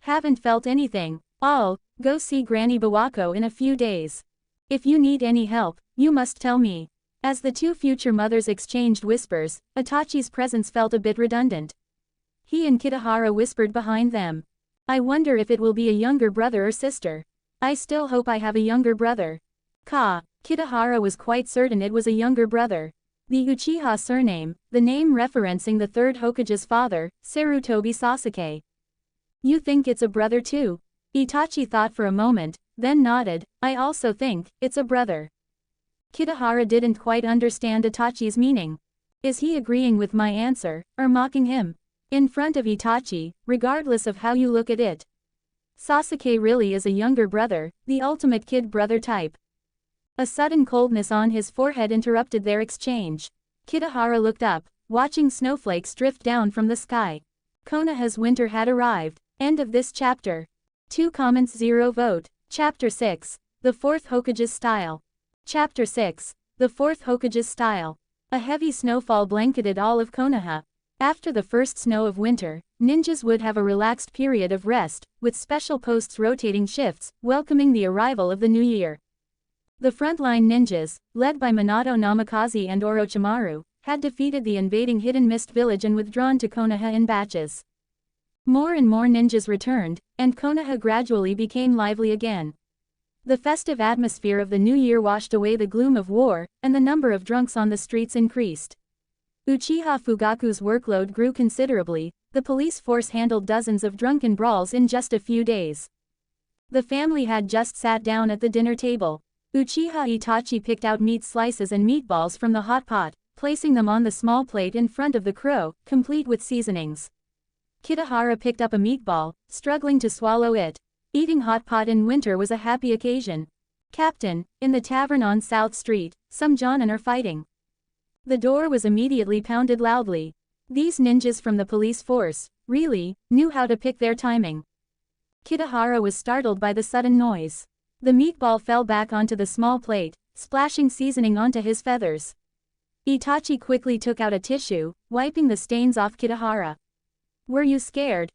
Haven't felt anything. I'll go see Granny Bawako in a few days. If you need any help, you must tell me. As the two future mothers exchanged whispers, Itachi's presence felt a bit redundant. He and Kitahara whispered behind them. I wonder if it will be a younger brother or sister. I still hope I have a younger brother. Kitahara was quite certain it was a younger brother. The Uchiha surname, the name referencing the third Hokage's father, Sarutobi Sasuke. You think it's a brother too? Itachi thought for a moment, then nodded. I also think it's a brother. Kitahara didn't quite understand Itachi's meaning. Is he agreeing with my answer, or mocking him? In front of Itachi, regardless of how you look at it. Sasuke really is a younger brother, the ultimate kid brother type. A sudden coldness on his forehead interrupted their exchange. Kitahara looked up, watching snowflakes drift down from the sky. Konoha's winter had arrived. End of this chapter. 2 comments 0 vote. Chapter 6. The Fourth Hokage's Style. Chapter 6. The Fourth Hokage's Style. A heavy snowfall blanketed all of Konoha. After the first snow of winter, ninjas would have a relaxed period of rest, with special posts rotating shifts, welcoming the arrival of the new year. The frontline ninjas, led by Minato Namikaze and Orochimaru, had defeated the invading Hidden Mist village and withdrawn to Konoha in batches. More and more ninjas returned, and Konoha gradually became lively again. The festive atmosphere of the new year washed away the gloom of war, and the number of drunks on the streets increased. Uchiha Fugaku's workload grew considerably. The police force handled dozens of drunken brawls in just a few days. The family had just sat down at the dinner table. Uchiha Itachi picked out meat slices and meatballs from the hot pot, placing them on the small plate in front of the crow, complete with seasonings. Kitahara picked up a meatball, struggling to swallow it. Eating hot pot in winter was a happy occasion. Captain, in the tavern on South Street, some jonin are fighting. The door was immediately pounded loudly. These ninjas from the police force, really, knew how to pick their timing. Kitahara was startled by the sudden noise. The meatball fell back onto the small plate, splashing seasoning onto his feathers. Itachi quickly took out a tissue, wiping the stains off Kitahara. Were you scared?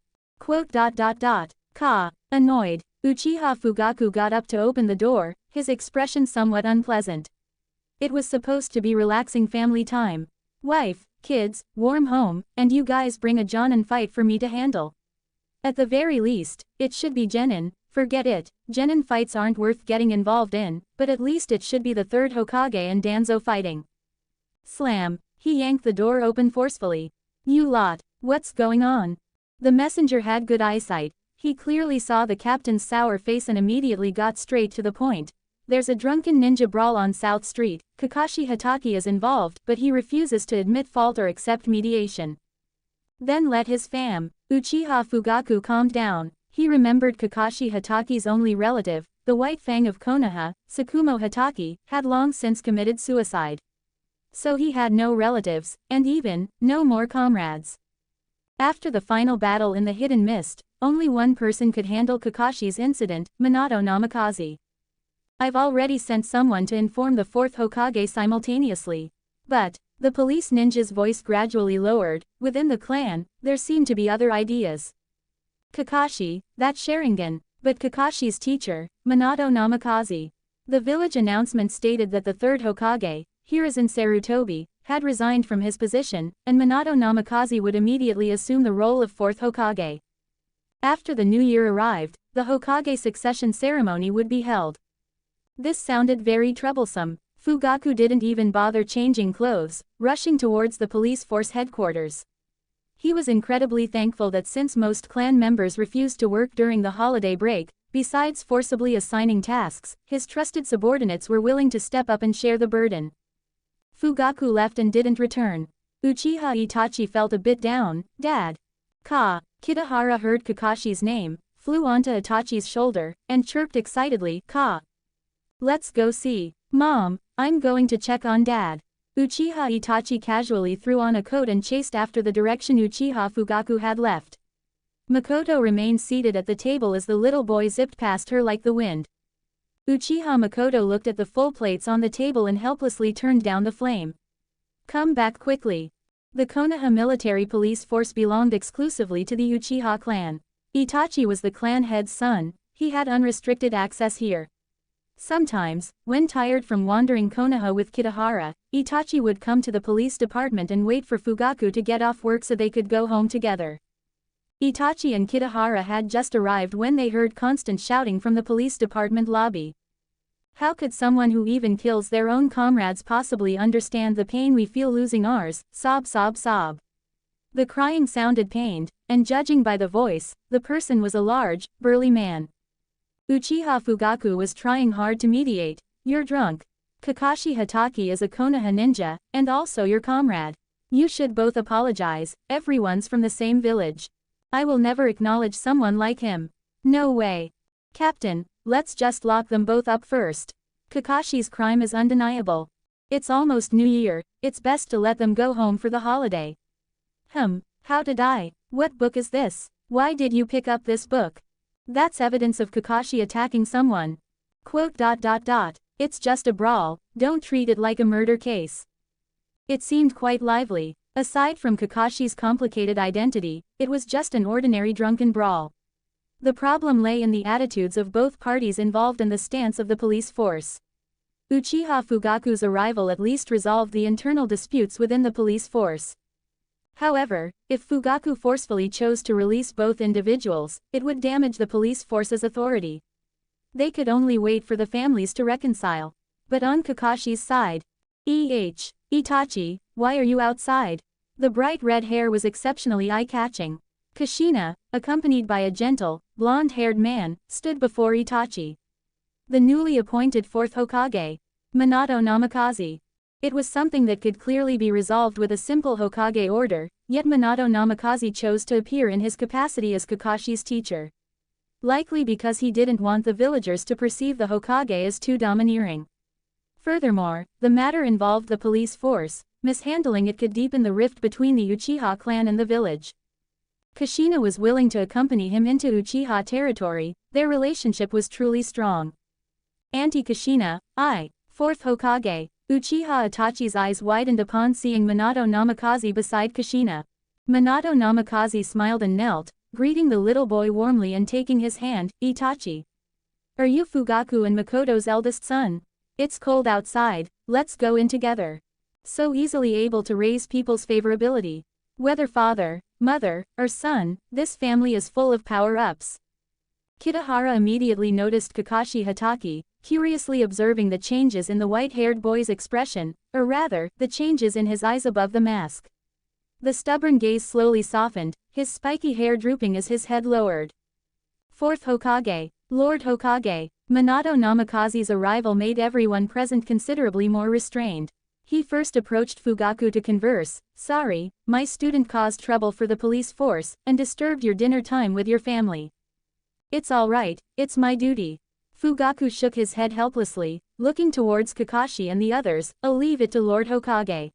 Annoyed. Uchiha Fugaku got up to open the door, his expression somewhat unpleasant. It was supposed to be relaxing family time. Wife, kids, warm home, and you guys bring a jonin fight for me to handle. At the very least, it should be genin. Forget it, genin fights aren't worth getting involved in, but at least it should be the third Hokage and Danzo fighting. Slam. He yanked the door open forcefully. You lot, what's going on? The messenger had good eyesight. He clearly saw the captain's sour face and immediately got straight to the point. There's a drunken ninja brawl on South Street. Kakashi Hatake is involved, but he refuses to admit fault or accept mediation. Then let his fam. Uchiha Fugaku calmed down. He remembered Kakashi Hatake's only relative, the White Fang of Konoha, Tsukumo Hatake, had long since committed suicide. So he had no relatives, and even, no more comrades. After the final battle in the Hidden Mist, only one person could handle Kakashi's incident, Minato Namikaze. I've already sent someone to inform the fourth Hokage simultaneously. But, the police ninja's voice gradually lowered, within the clan, there seemed to be other ideas. Kakashi, that Sharingan, but Kakashi's teacher, Minato Namikaze. The village announcement stated that the third Hokage, Hiruzen Sarutobi, had resigned from his position, and Minato Namikaze would immediately assume the role of fourth Hokage. After the new year arrived, the Hokage succession ceremony would be held. This sounded very troublesome. Fugaku didn't even bother changing clothes, rushing towards the police force headquarters. He was incredibly thankful that since most clan members refused to work during the holiday break, besides forcibly assigning tasks, his trusted subordinates were willing to step up and share the burden. Fugaku left and didn't return. Uchiha Itachi felt a bit down. Dad. Kitahara heard Kakashi's name, flew onto Itachi's shoulder, and chirped excitedly, Let's go see. Mom, I'm going to check on Dad. Uchiha Itachi casually threw on a coat and chased after the direction Uchiha Fugaku had left. Makoto remained seated at the table as the little boy zipped past her like the wind. Uchiha Makoto looked at the full plates on the table and helplessly turned down the flame. Come back quickly. The Konoha military police force belonged exclusively to the Uchiha clan. Itachi was the clan head's son. He had unrestricted access here. Sometimes, when tired from wandering Konoha with Kitahara, Itachi would come to the police department and wait for Fugaku to get off work so they could go home together. Itachi and Kitahara had just arrived when they heard constant shouting from the police department lobby. How could someone who even kills their own comrades possibly understand the pain we feel losing ours? Sob, sob, sob. The crying sounded pained, and judging by the voice, the person was a large, burly man. Uchiha Fugaku was trying hard to mediate. You're drunk. Kakashi Hatake is a Konoha ninja, and also your comrade. You should both apologize, everyone's from the same village. I will never acknowledge someone like him. No way. Captain, let's just lock them both up first. Kakashi's crime is undeniable. It's almost New Year, it's best to let them go home for the holiday. How did I? What book is this? Why did you pick up this book? That's evidence of Kakashi attacking someone. Quote. It's just a brawl, don't treat it like a murder case. It seemed quite lively. Aside from Kakashi's complicated identity, it was just an ordinary drunken brawl. The problem lay in the attitudes of both parties involved and the stance of the police force. Uchiha Fugaku's arrival at least resolved the internal disputes within the police force. However, if Fugaku forcefully chose to release both individuals, it would damage the police force's authority. They could only wait for the families to reconcile. But on Kakashi's side, Itachi, why are you outside? The bright red hair was exceptionally eye-catching. Kushina, accompanied by a gentle, blonde-haired man, stood before Itachi. The newly appointed fourth Hokage, Minato Namikaze. It was something that could clearly be resolved with a simple Hokage order, yet Minato Namikaze chose to appear in his capacity as Kakashi's teacher. Likely because he didn't want the villagers to perceive the Hokage as too domineering. Furthermore, the matter involved the police force. Mishandling it could deepen the rift between the Uchiha clan and the village. Kushina was willing to accompany him into Uchiha territory, their relationship was truly strong. Kushina, fourth Hokage. Uchiha Itachi's eyes widened upon seeing Minato Namikaze beside Kushina. Minato Namikaze smiled and knelt, greeting the little boy warmly and taking his hand. Itachi. Are you Fugaku and Makoto's eldest son? It's cold outside, let's go in together. So easily able to raise people's favorability. Whether father, mother, or son, this family is full of power-ups. Kitahara immediately noticed Kakashi Hatake, curiously observing the changes in the white-haired boy's expression, or rather, the changes in his eyes above the mask. The stubborn gaze slowly softened, his spiky hair drooping as his head lowered. Fourth Hokage, Lord Hokage. Minato Namikaze's arrival made everyone present considerably more restrained. He first approached Fugaku to converse. Sorry, my student caused trouble for the police force, and disturbed your dinner time with your family. It's alright, it's my duty. Fugaku shook his head helplessly, looking towards Kakashi and the others. I'll leave it to Lord Hokage.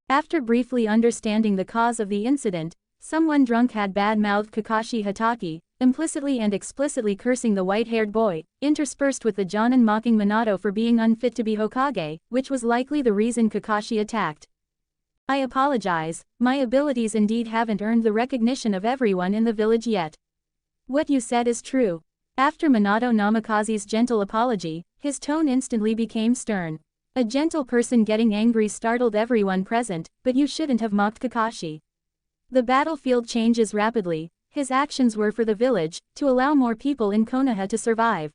After briefly understanding the cause of the incident, someone drunk had bad-mouthed Kakashi Hatake, implicitly and explicitly cursing the white-haired boy, interspersed with the Jonin mocking Minato for being unfit to be Hokage, which was likely the reason Kakashi attacked. I apologize, my abilities indeed haven't earned the recognition of everyone in the village yet. What you said is true. After Minato Namikaze's gentle apology, his tone instantly became stern. A gentle person getting angry startled everyone present, but you shouldn't have mocked Kakashi. The battlefield changes rapidly. His actions were for the village, to allow more people in Konoha to survive.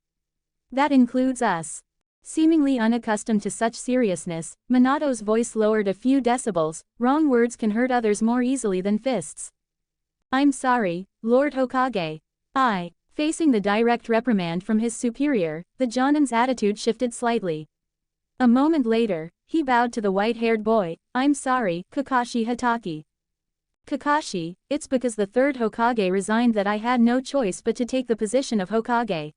That includes us. Seemingly unaccustomed to such seriousness, Minato's voice lowered a few decibels. Wrong words can hurt others more easily than fists. I'm sorry, Lord Hokage. Facing the direct reprimand from his superior, the Jonin's attitude shifted slightly. A moment later, he bowed to the white-haired boy. I'm sorry, Kakashi Hatake. Kakashi, it's because the third Hokage resigned that I had no choice but to take the position of Hokage.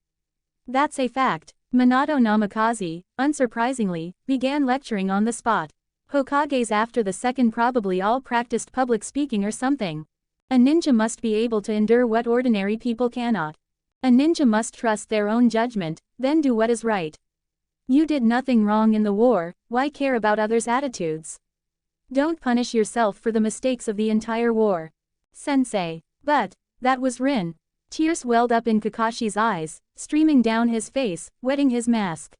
That's a fact. Minato Namikaze, unsurprisingly, began lecturing on the spot. Hokages after the second probably all practiced public speaking or something. A ninja must be able to endure what ordinary people cannot. A ninja must trust their own judgment, then do what is right. You did nothing wrong in the war, why care about others' attitudes? Don't punish yourself for the mistakes of the entire war. Sensei. But, that was Rin. Tears welled up in Kakashi's eyes, streaming down his face, wetting his mask.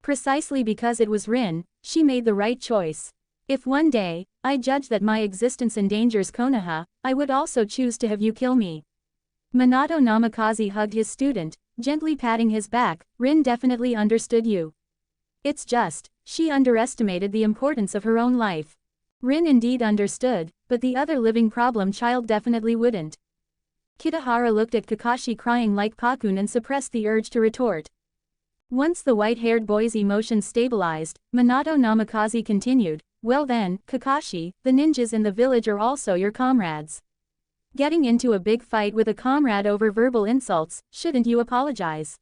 Precisely because it was Rin, she made the right choice. If one day, I judge that my existence endangers Konoha, I would also choose to have you kill me. Minato Namikaze hugged his student, gently patting his back. Rin definitely understood you. It's just, she underestimated the importance of her own life. Rin indeed understood, but the other living problem child definitely wouldn't. Kitahara looked at Kakashi crying like Pakun and suppressed the urge to retort. Once the white-haired boy's emotions stabilized, Minato Namikaze continued, well then, Kakashi, the ninjas in the village are also your comrades. Getting into a big fight with a comrade over verbal insults, shouldn't you apologize?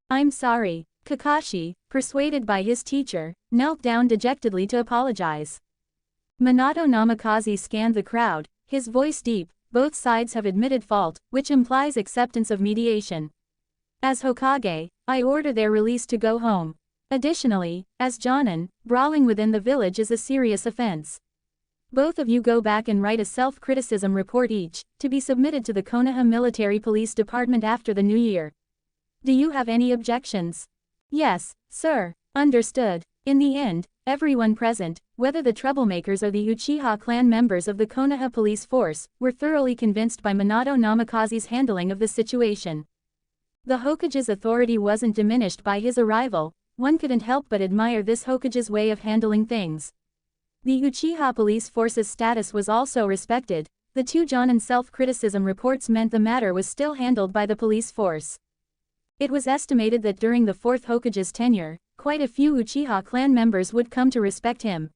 I'm sorry. Kakashi, persuaded by his teacher, knelt down dejectedly to apologize. Minato Namikaze scanned the crowd, his voice deep. Both sides have admitted fault, which implies acceptance of mediation. As Hokage, I order their release to go home. Additionally, as Jonin, brawling within the village is a serious offense. Both of you go back and write a self-criticism report each, to be submitted to the Konoha Military Police Department after the new year. Do you have any objections? Yes, sir. Understood. In the end, everyone present, whether the troublemakers or the Uchiha clan members of the Konoha police force, were thoroughly convinced by Minato Namikaze's handling of the situation. The Hokage's authority wasn't diminished by his arrival. One couldn't help but admire this Hokage's way of handling things. The Uchiha police force's status was also respected. The two Jonin self-criticism reports meant the matter was still handled by the police force. It was estimated that during the fourth Hokage's tenure, quite a few Uchiha clan members would come to respect him.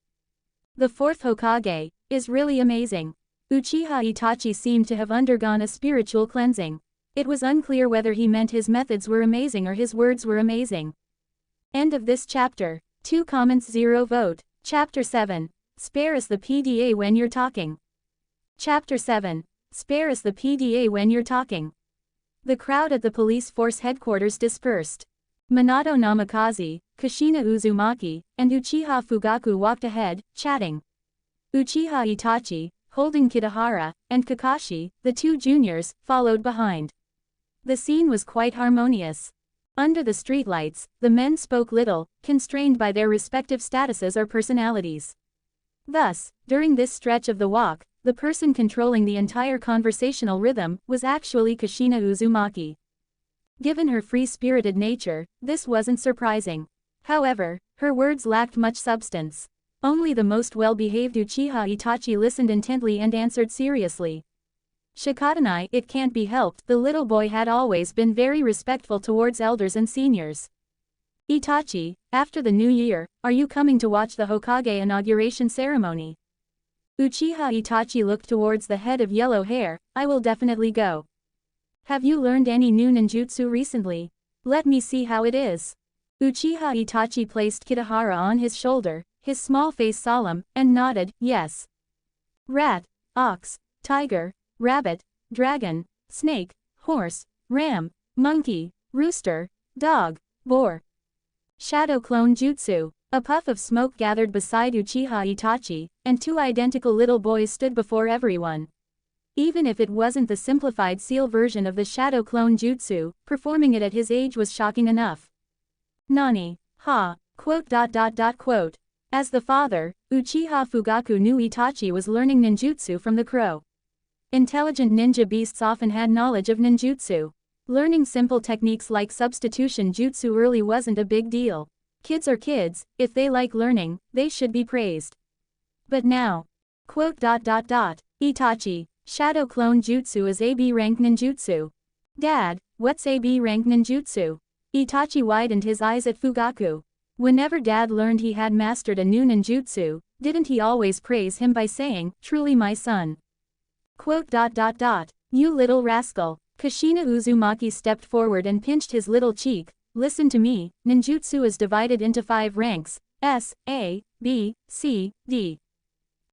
The fourth Hokage is really amazing. Uchiha Itachi seemed to have undergone a spiritual cleansing. It was unclear whether he meant his methods were amazing or his words were amazing. End of this chapter. 2 comments 0 vote. Chapter 7. Spare us the PDA when you're talking. Chapter 7. Spare us the PDA when you're talking. The crowd at the police force headquarters dispersed. Minato Namikaze, Kushina Uzumaki, and Uchiha Fugaku walked ahead, chatting. Uchiha Itachi, holding Kitahara, and Kakashi, the two juniors, followed behind. The scene was quite harmonious. Under the streetlights, the men spoke little, constrained by their respective statuses or personalities. Thus, during this stretch of the walk, the person controlling the entire conversational rhythm was actually Kushina Uzumaki. Given her free-spirited nature, this wasn't surprising. However, her words lacked much substance. Only the most well-behaved Uchiha Itachi listened intently and answered seriously. Shikatanai, it can't be helped, the little boy had always been very respectful towards elders and seniors. Itachi, after the new year, are you coming to watch the Hokage inauguration ceremony? Uchiha Itachi looked towards the head of yellow hair. I will definitely go. Have you learned any new ninjutsu recently? Let me see how it is. Uchiha Itachi placed Kitahara on his shoulder, his small face solemn, and nodded, yes. Rat, ox, tiger, rabbit, dragon, snake, horse, ram, monkey, rooster, dog, boar. Shadow clone jutsu. A puff of smoke gathered beside Uchiha Itachi, and two identical little boys stood before everyone. Even if it wasn't the simplified seal version of the shadow clone jutsu, performing it at his age was shocking enough. Nani? Ha. Quote. As the father, Uchiha Fugaku knew Itachi was learning ninjutsu from the crow. Intelligent ninja beasts often had knowledge of ninjutsu. Learning simple techniques like substitution jutsu early wasn't a big deal. Kids are kids, if they like learning, they should be praised. But now. Quote. Itachi, shadow clone jutsu is AB rank ninjutsu. Dad, what's AB rank ninjutsu? Itachi widened his eyes at Fugaku. Whenever Dad learned he had mastered a new ninjutsu, didn't he always praise him by saying, truly my son? Quote. You little rascal. Kushina Uzumaki stepped forward and pinched his little cheek. Listen to me, ninjutsu is divided into 5 ranks, S, A, B, C, D.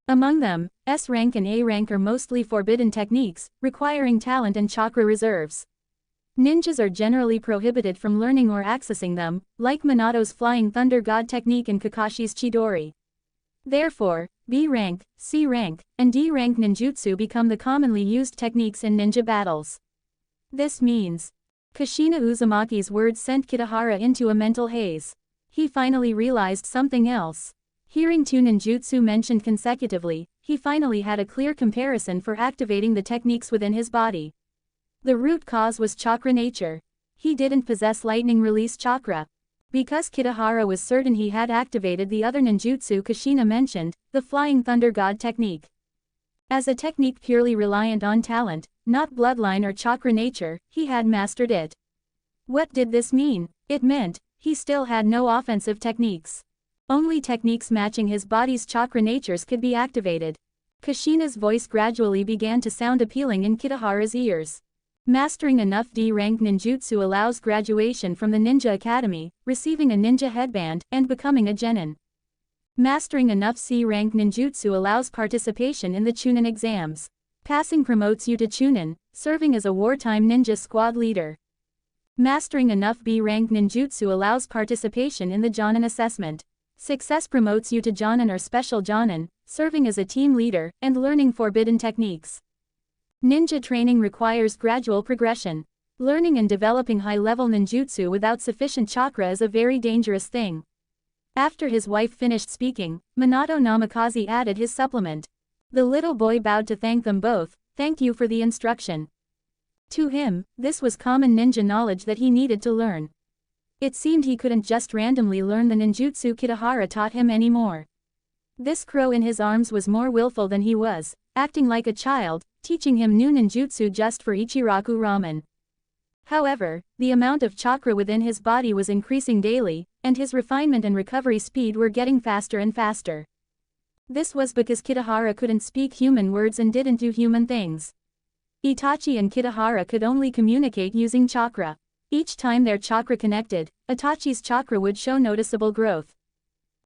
Among them, S rank and A rank are mostly forbidden techniques, requiring talent and chakra reserves. Ninjas are generally prohibited from learning or accessing them, like Minato's Flying Thunder God technique and Kakashi's Chidori. Therefore, B rank, C rank, and D rank ninjutsu become the commonly used techniques in ninja battles. This means, Kushina Uzumaki's words sent Kitahara into a mental haze. He finally realized something else. Hearing two ninjutsu mentioned consecutively, he finally had a clear comparison for activating the techniques within his body. The root cause was chakra nature. He didn't possess lightning release chakra. Because Kitahara was certain he had activated the other ninjutsu Kushina mentioned, the Flying Thunder God technique. As a technique purely reliant on talent, not bloodline or chakra nature, he had mastered it. What did this mean? It meant, he still had no offensive techniques. Only techniques matching his body's chakra natures could be activated. Kushina's voice gradually began to sound appealing in Kitahara's ears. Mastering enough D-rank ninjutsu allows graduation from the Ninja Academy, receiving a ninja headband, and becoming a genin. Mastering enough C-rank ninjutsu allows participation in the Chunin exams. Passing promotes you to Chunin, serving as a wartime ninja squad leader. Mastering enough B-rank ninjutsu allows participation in the Jonin assessment. Success promotes you to Jonin or Special Jonin, serving as a team leader, and learning forbidden techniques. Ninja training requires gradual progression. Learning and developing high-level ninjutsu without sufficient chakra is a very dangerous thing. After his wife finished speaking, Minato Namikaze added his supplement. The little boy bowed to thank them both. Thank you for the instruction. To him, this was common ninja knowledge that he needed to learn. It seemed he couldn't just randomly learn the ninjutsu Kitahara taught him anymore. This crow in his arms was more willful than he was, acting like a child, teaching him new ninjutsu just for Ichiraku ramen. However, the amount of chakra within his body was increasing daily, and his refinement and recovery speed were getting faster and faster. This was because Kitahara couldn't speak human words and didn't do human things. Itachi and Kitahara could only communicate using chakra. Each time their chakra connected, Itachi's chakra would show noticeable growth.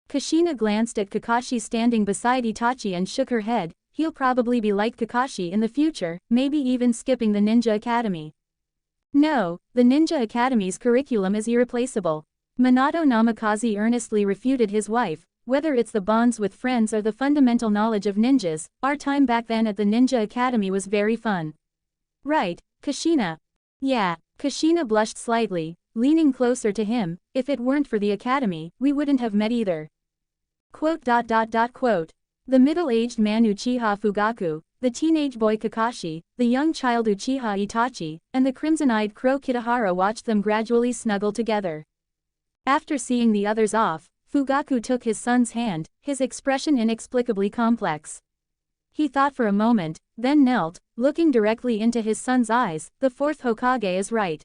Kushina glanced at Kakashi standing beside Itachi and shook her head. He'll probably be like Kakashi in the future, maybe even skipping the Ninja Academy. No, the Ninja Academy's curriculum is irreplaceable. Minato Namikaze earnestly refuted his wife. Whether it's the bonds with friends or the fundamental knowledge of ninjas, our time back then at the Ninja Academy was very fun. Right, Kushina? Yeah. Kushina blushed slightly, leaning closer to him. If it weren't for the academy, we wouldn't have met either. Quote. The middle-aged man Uchiha Fugaku, the teenage boy Kakashi, the young child Uchiha Itachi, and the crimson-eyed crow Kitahara watched them gradually snuggle together. After seeing the others off, Fugaku took his son's hand, his expression inexplicably complex. He thought for a moment, then knelt, looking directly into his son's eyes. The fourth Hokage is right.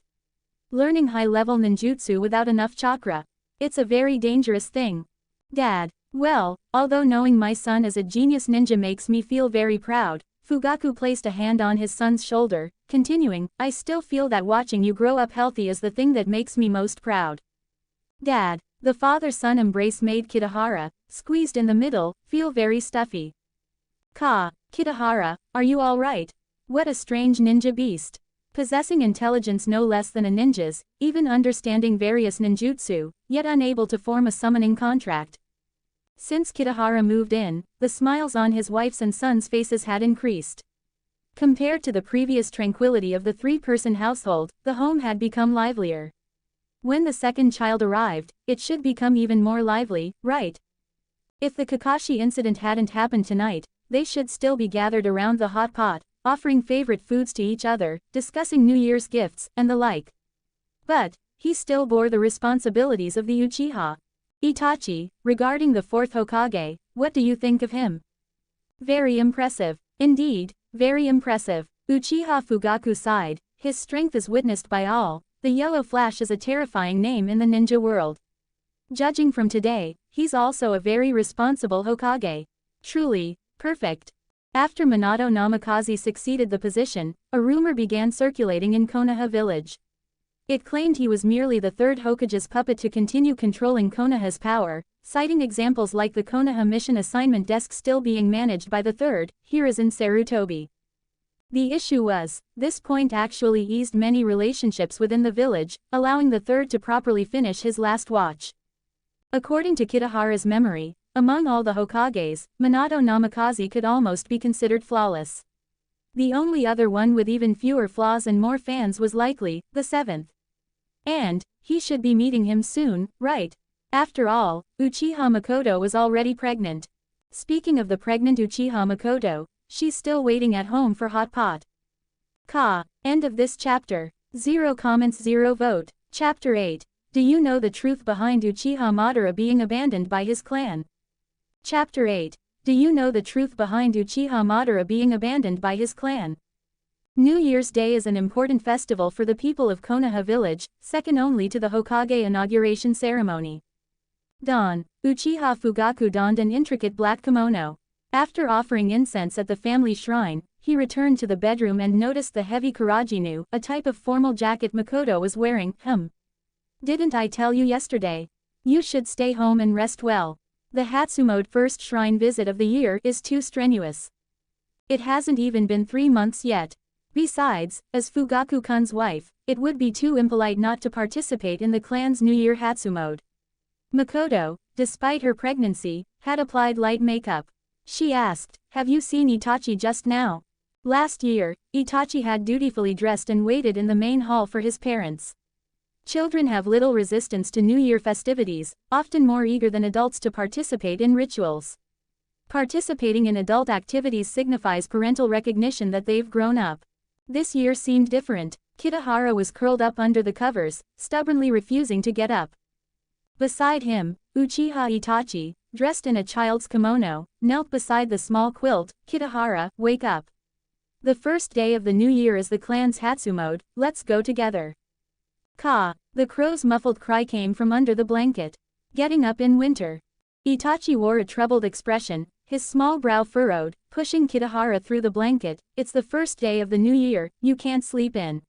Learning high-level ninjutsu without enough chakra. It's a very dangerous thing. Dad. Well, although knowing my son as a genius ninja makes me feel very proud, Fugaku placed a hand on his son's shoulder, continuing, I still feel that watching you grow up healthy is the thing that makes me most proud. Dad. The father-son embrace made Kitahara, squeezed in the middle, feel very stuffy. Kitahara, are you alright? What a strange ninja beast. Possessing intelligence no less than a ninja's, even understanding various ninjutsu, yet unable to form a summoning contract. Since Kitahara moved in, the smiles on his wife's and son's faces had increased. Compared to the previous tranquility of the three-person household, the home had become livelier. When the second child arrived, it should become even more lively, right? If the Kakashi incident hadn't happened tonight, they should still be gathered around the hot pot, offering favorite foods to each other, discussing New Year's gifts, and the like. But, he still bore the responsibilities of the Uchiha. Itachi, regarding the fourth Hokage, what do you think of him? Very impressive. Indeed, very impressive. Uchiha Fugaku sighed, his strength is witnessed by all. The Yellow Flash is a terrifying name in the ninja world. Judging from today, he's also a very responsible Hokage. Truly, perfect. After Minato Namikaze succeeded the position, a rumor began circulating in Konoha village. It claimed he was merely the third Hokage's puppet to continue controlling Konoha's power, citing examples like the Konoha mission assignment desk still being managed by the third, Hiruzen Sarutobi. The issue was, this point actually eased many relationships within the village, allowing the third to properly finish his last watch. According to Kitahara's memory, among all the Hokages, Minato Namikaze could almost be considered flawless. The only other one with even fewer flaws and more fans was likely, the seventh. And, he should be meeting him soon, right? After all, Uchiha Makoto was already pregnant. Speaking of the pregnant Uchiha Makoto, she's still waiting at home for hot pot. End of this chapter. 0 comments 0 vote. Chapter 8. Do you know the truth behind Uchiha Madara being abandoned by his clan? Chapter 8. Do you know the truth behind Uchiha Madara being abandoned by his clan? New Year's Day is an important festival for the people of Konoha village, second only to the Hokage inauguration ceremony. Dawn. Uchiha Fugaku donned an intricate black kimono. After offering incense at the family shrine, he returned to the bedroom and noticed the heavy karajinu, a type of formal jacket Makoto was wearing. Didn't I tell you yesterday? You should stay home and rest well. The Hatsumode first shrine visit of the year is too strenuous. It hasn't even been 3 months yet. Besides, as Fugaku-kun's wife, it would be too impolite not to participate in the clan's New Year Hatsumode. Makoto, despite her pregnancy, had applied light makeup. She asked, "Have you seen Itachi just now?" Last year, Itachi had dutifully dressed and waited in the main hall for his parents. Children have little resistance to New Year festivities, often more eager than adults to participate in rituals. Participating in adult activities signifies parental recognition that they've grown up. This year seemed different. Kitahara was curled up under the covers, stubbornly refusing to get up. Beside him, Uchiha Itachi, dressed in a child's kimono, knelt beside the small quilt. "Kitahara, wake up. The first day of the new year is the clan's Hatsumode, let's go together." The crow's muffled cry came from under the blanket. Getting up in winter. Itachi wore a troubled expression, his small brow furrowed, pushing Kitahara through the blanket. "It's the first day of the new year, you can't sleep in."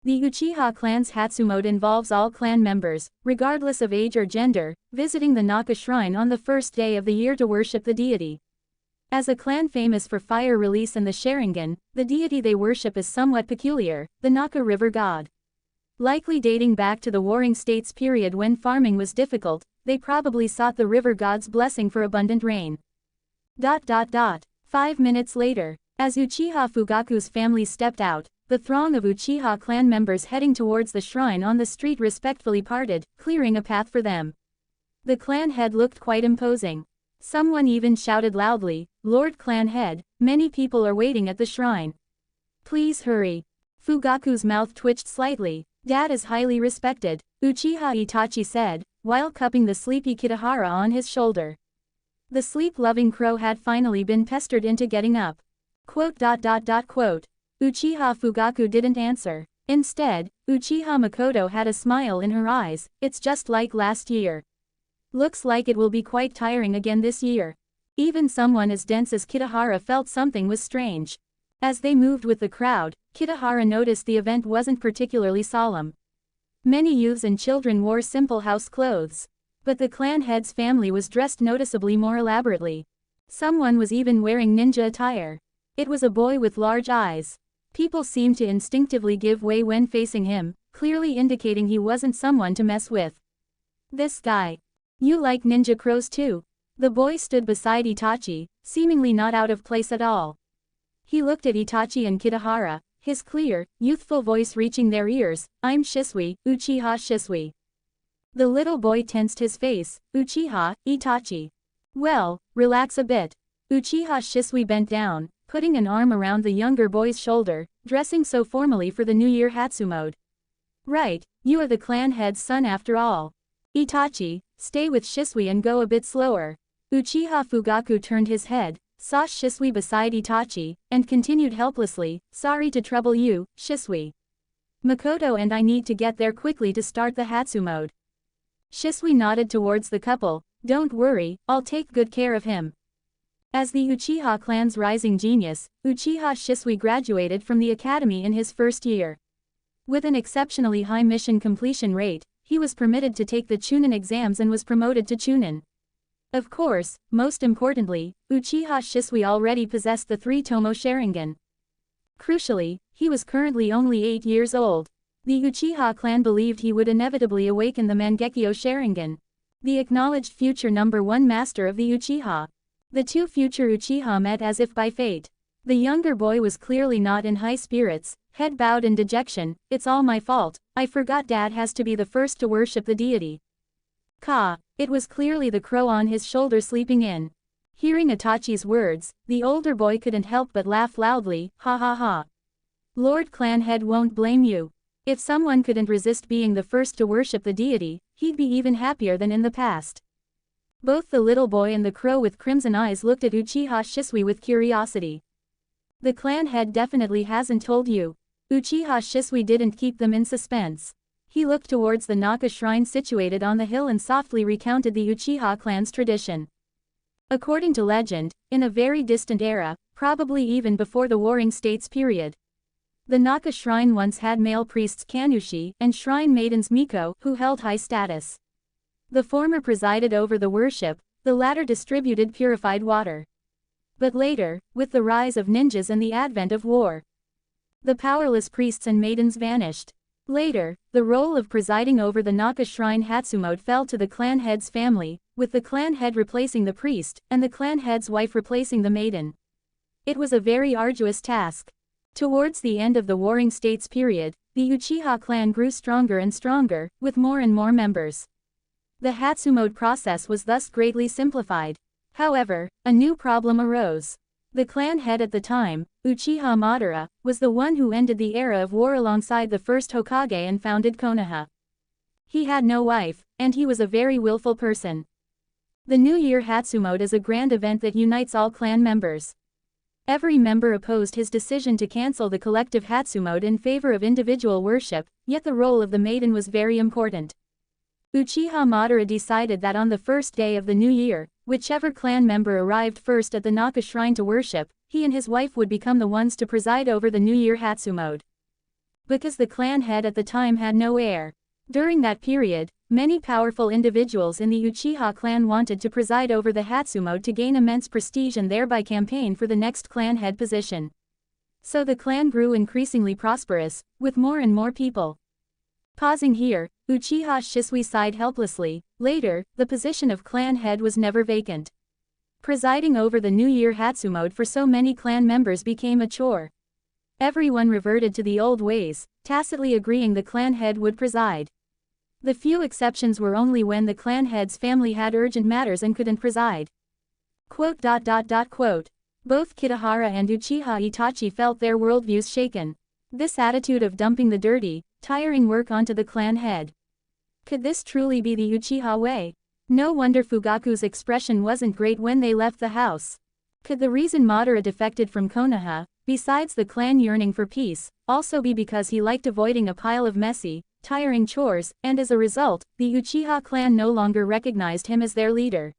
The Uchiha clan's Hatsumode involves all clan members, regardless of age or gender, visiting the Naka shrine on the first day of the year to worship the deity. As a clan famous for fire release and the Sharingan, the deity they worship is somewhat peculiar, the Naka River god. Likely dating back to the Warring States period when farming was difficult, they probably sought the river god's blessing for abundant rain. 5 minutes later, as Uchiha Fugaku's family stepped out, the throng of Uchiha clan members heading towards the shrine on the street respectfully parted, clearing a path for them. The clan head looked quite imposing. Someone even shouted loudly, "Lord Clan Head, many people are waiting at the shrine. Please hurry." Fugaku's mouth twitched slightly. "Dad is highly respected," Uchiha Itachi said, while cupping the sleepy Kitahara on his shoulder. The sleep-loving crow had finally been pestered into getting up. Uchiha Fugaku didn't answer. Instead, Uchiha Makoto had a smile in her eyes. "It's just like last year. Looks like it will be quite tiring again this year." Even someone as dense as Kitahara felt something was strange. As they moved with the crowd, Kitahara noticed the event wasn't particularly solemn. Many youths and children wore simple house clothes. But the clan head's family was dressed noticeably more elaborately. Someone was even wearing ninja attire. It was a boy with large eyes. People seemed to instinctively give way when facing him, clearly indicating he wasn't someone to mess with. "This guy. You like ninja crows too?" The boy stood beside Itachi, seemingly not out of place at all. He looked at Itachi and Kitahara, his clear, youthful voice reaching their ears. "I'm Shisui, Uchiha Shisui." The little boy tensed his face. "Uchiha, Itachi. Well, relax a bit." Uchiha Shisui bent down, putting an arm around the younger boy's shoulder, dressing so formally for the New Year Hatsumode. "Right, you are the clan head's son after all. Itachi, stay with Shisui and go a bit slower." Uchiha Fugaku turned his head, saw Shisui beside Itachi, and continued helplessly, "Sorry to trouble you, Shisui. Makoto and I need to get there quickly to start the Hatsumode." Shisui nodded towards the couple. "Don't worry, I'll take good care of him." As the Uchiha clan's rising genius, Uchiha Shisui graduated from the academy in his first year. With an exceptionally high mission completion rate, he was permitted to take the Chunin exams and was promoted to Chunin. Of course, most importantly, Uchiha Shisui already possessed the 3-tomo Sharingan. Crucially, he was currently only 8 years old. The Uchiha clan believed he would inevitably awaken the Mangekyo Sharingan, the acknowledged future #1 master of the Uchiha. The two future Uchiha met as if by fate. The younger boy was clearly not in high spirits, head bowed in dejection. "It's all my fault, I forgot Dad has to be the first to worship the deity." Ka. It was clearly the crow on his shoulder sleeping in. Hearing Itachi's words, the older boy couldn't help but laugh loudly, ha ha ha. Lord Clanhead won't blame you. If someone couldn't resist being the first to worship the deity, he'd be even happier than in the past. Both the little boy and the crow with crimson eyes looked at Uchiha Shisui with curiosity. The clan head definitely hasn't told you. Uchiha Shisui didn't keep them in suspense. He looked towards the Naka shrine situated on the hill and softly recounted the Uchiha clan's tradition. According to legend, in a very distant era, probably even before the Warring States period, the Naka shrine once had male priests Kanushi and shrine maidens Miko who held high status. The former presided over the worship, the latter distributed purified water. But later, with the rise of ninjas and the advent of war, the powerless priests and maidens vanished. Later, the role of presiding over the Naka shrine Hatsumode fell to the clan head's family, with the clan head replacing the priest, and the clan head's wife replacing the maiden. It was a very arduous task. Towards the end of the Warring States period, the Uchiha clan grew stronger and stronger, with more and more members. The Hatsumode process was thus greatly simplified. However, a new problem arose. The clan head at the time, Uchiha Madara, was the one who ended the era of war alongside the first Hokage and founded Konoha. He had no wife, and he was a very willful person. The New Year Hatsumode is a grand event that unites all clan members. Every member opposed his decision to cancel the collective Hatsumode in favor of individual worship, yet the role of the maiden was very important. Uchiha Madara decided that on the first day of the new year, whichever clan member arrived first at the Naka shrine to worship, he and his wife would become the ones to preside over the New Year Hatsumode. Because the clan head at the time had no heir. During that period, many powerful individuals in the Uchiha clan wanted to preside over the Hatsumode to gain immense prestige and thereby campaign for the next clan head position. So the clan grew increasingly prosperous, with more and more people. Pausing here, Uchiha Shisui sighed helplessly. Later, the position of clan head was never vacant. Presiding over the New Year Hatsumode for so many clan members became a chore. Everyone reverted to the old ways, tacitly agreeing the clan head would preside. The few exceptions were only when the clan head's family had urgent matters and couldn't preside. Both Kitahara and Uchiha Itachi felt their worldviews shaken. This attitude of dumping the dirty, tiring work onto the clan head. Could this truly be the Uchiha way? No wonder Fugaku's expression wasn't great when they left the house. Could the reason Madara defected from Konoha, besides the clan yearning for peace, also be because he liked avoiding a pile of messy, tiring chores, and as a result, the Uchiha clan no longer recognized him as their leader?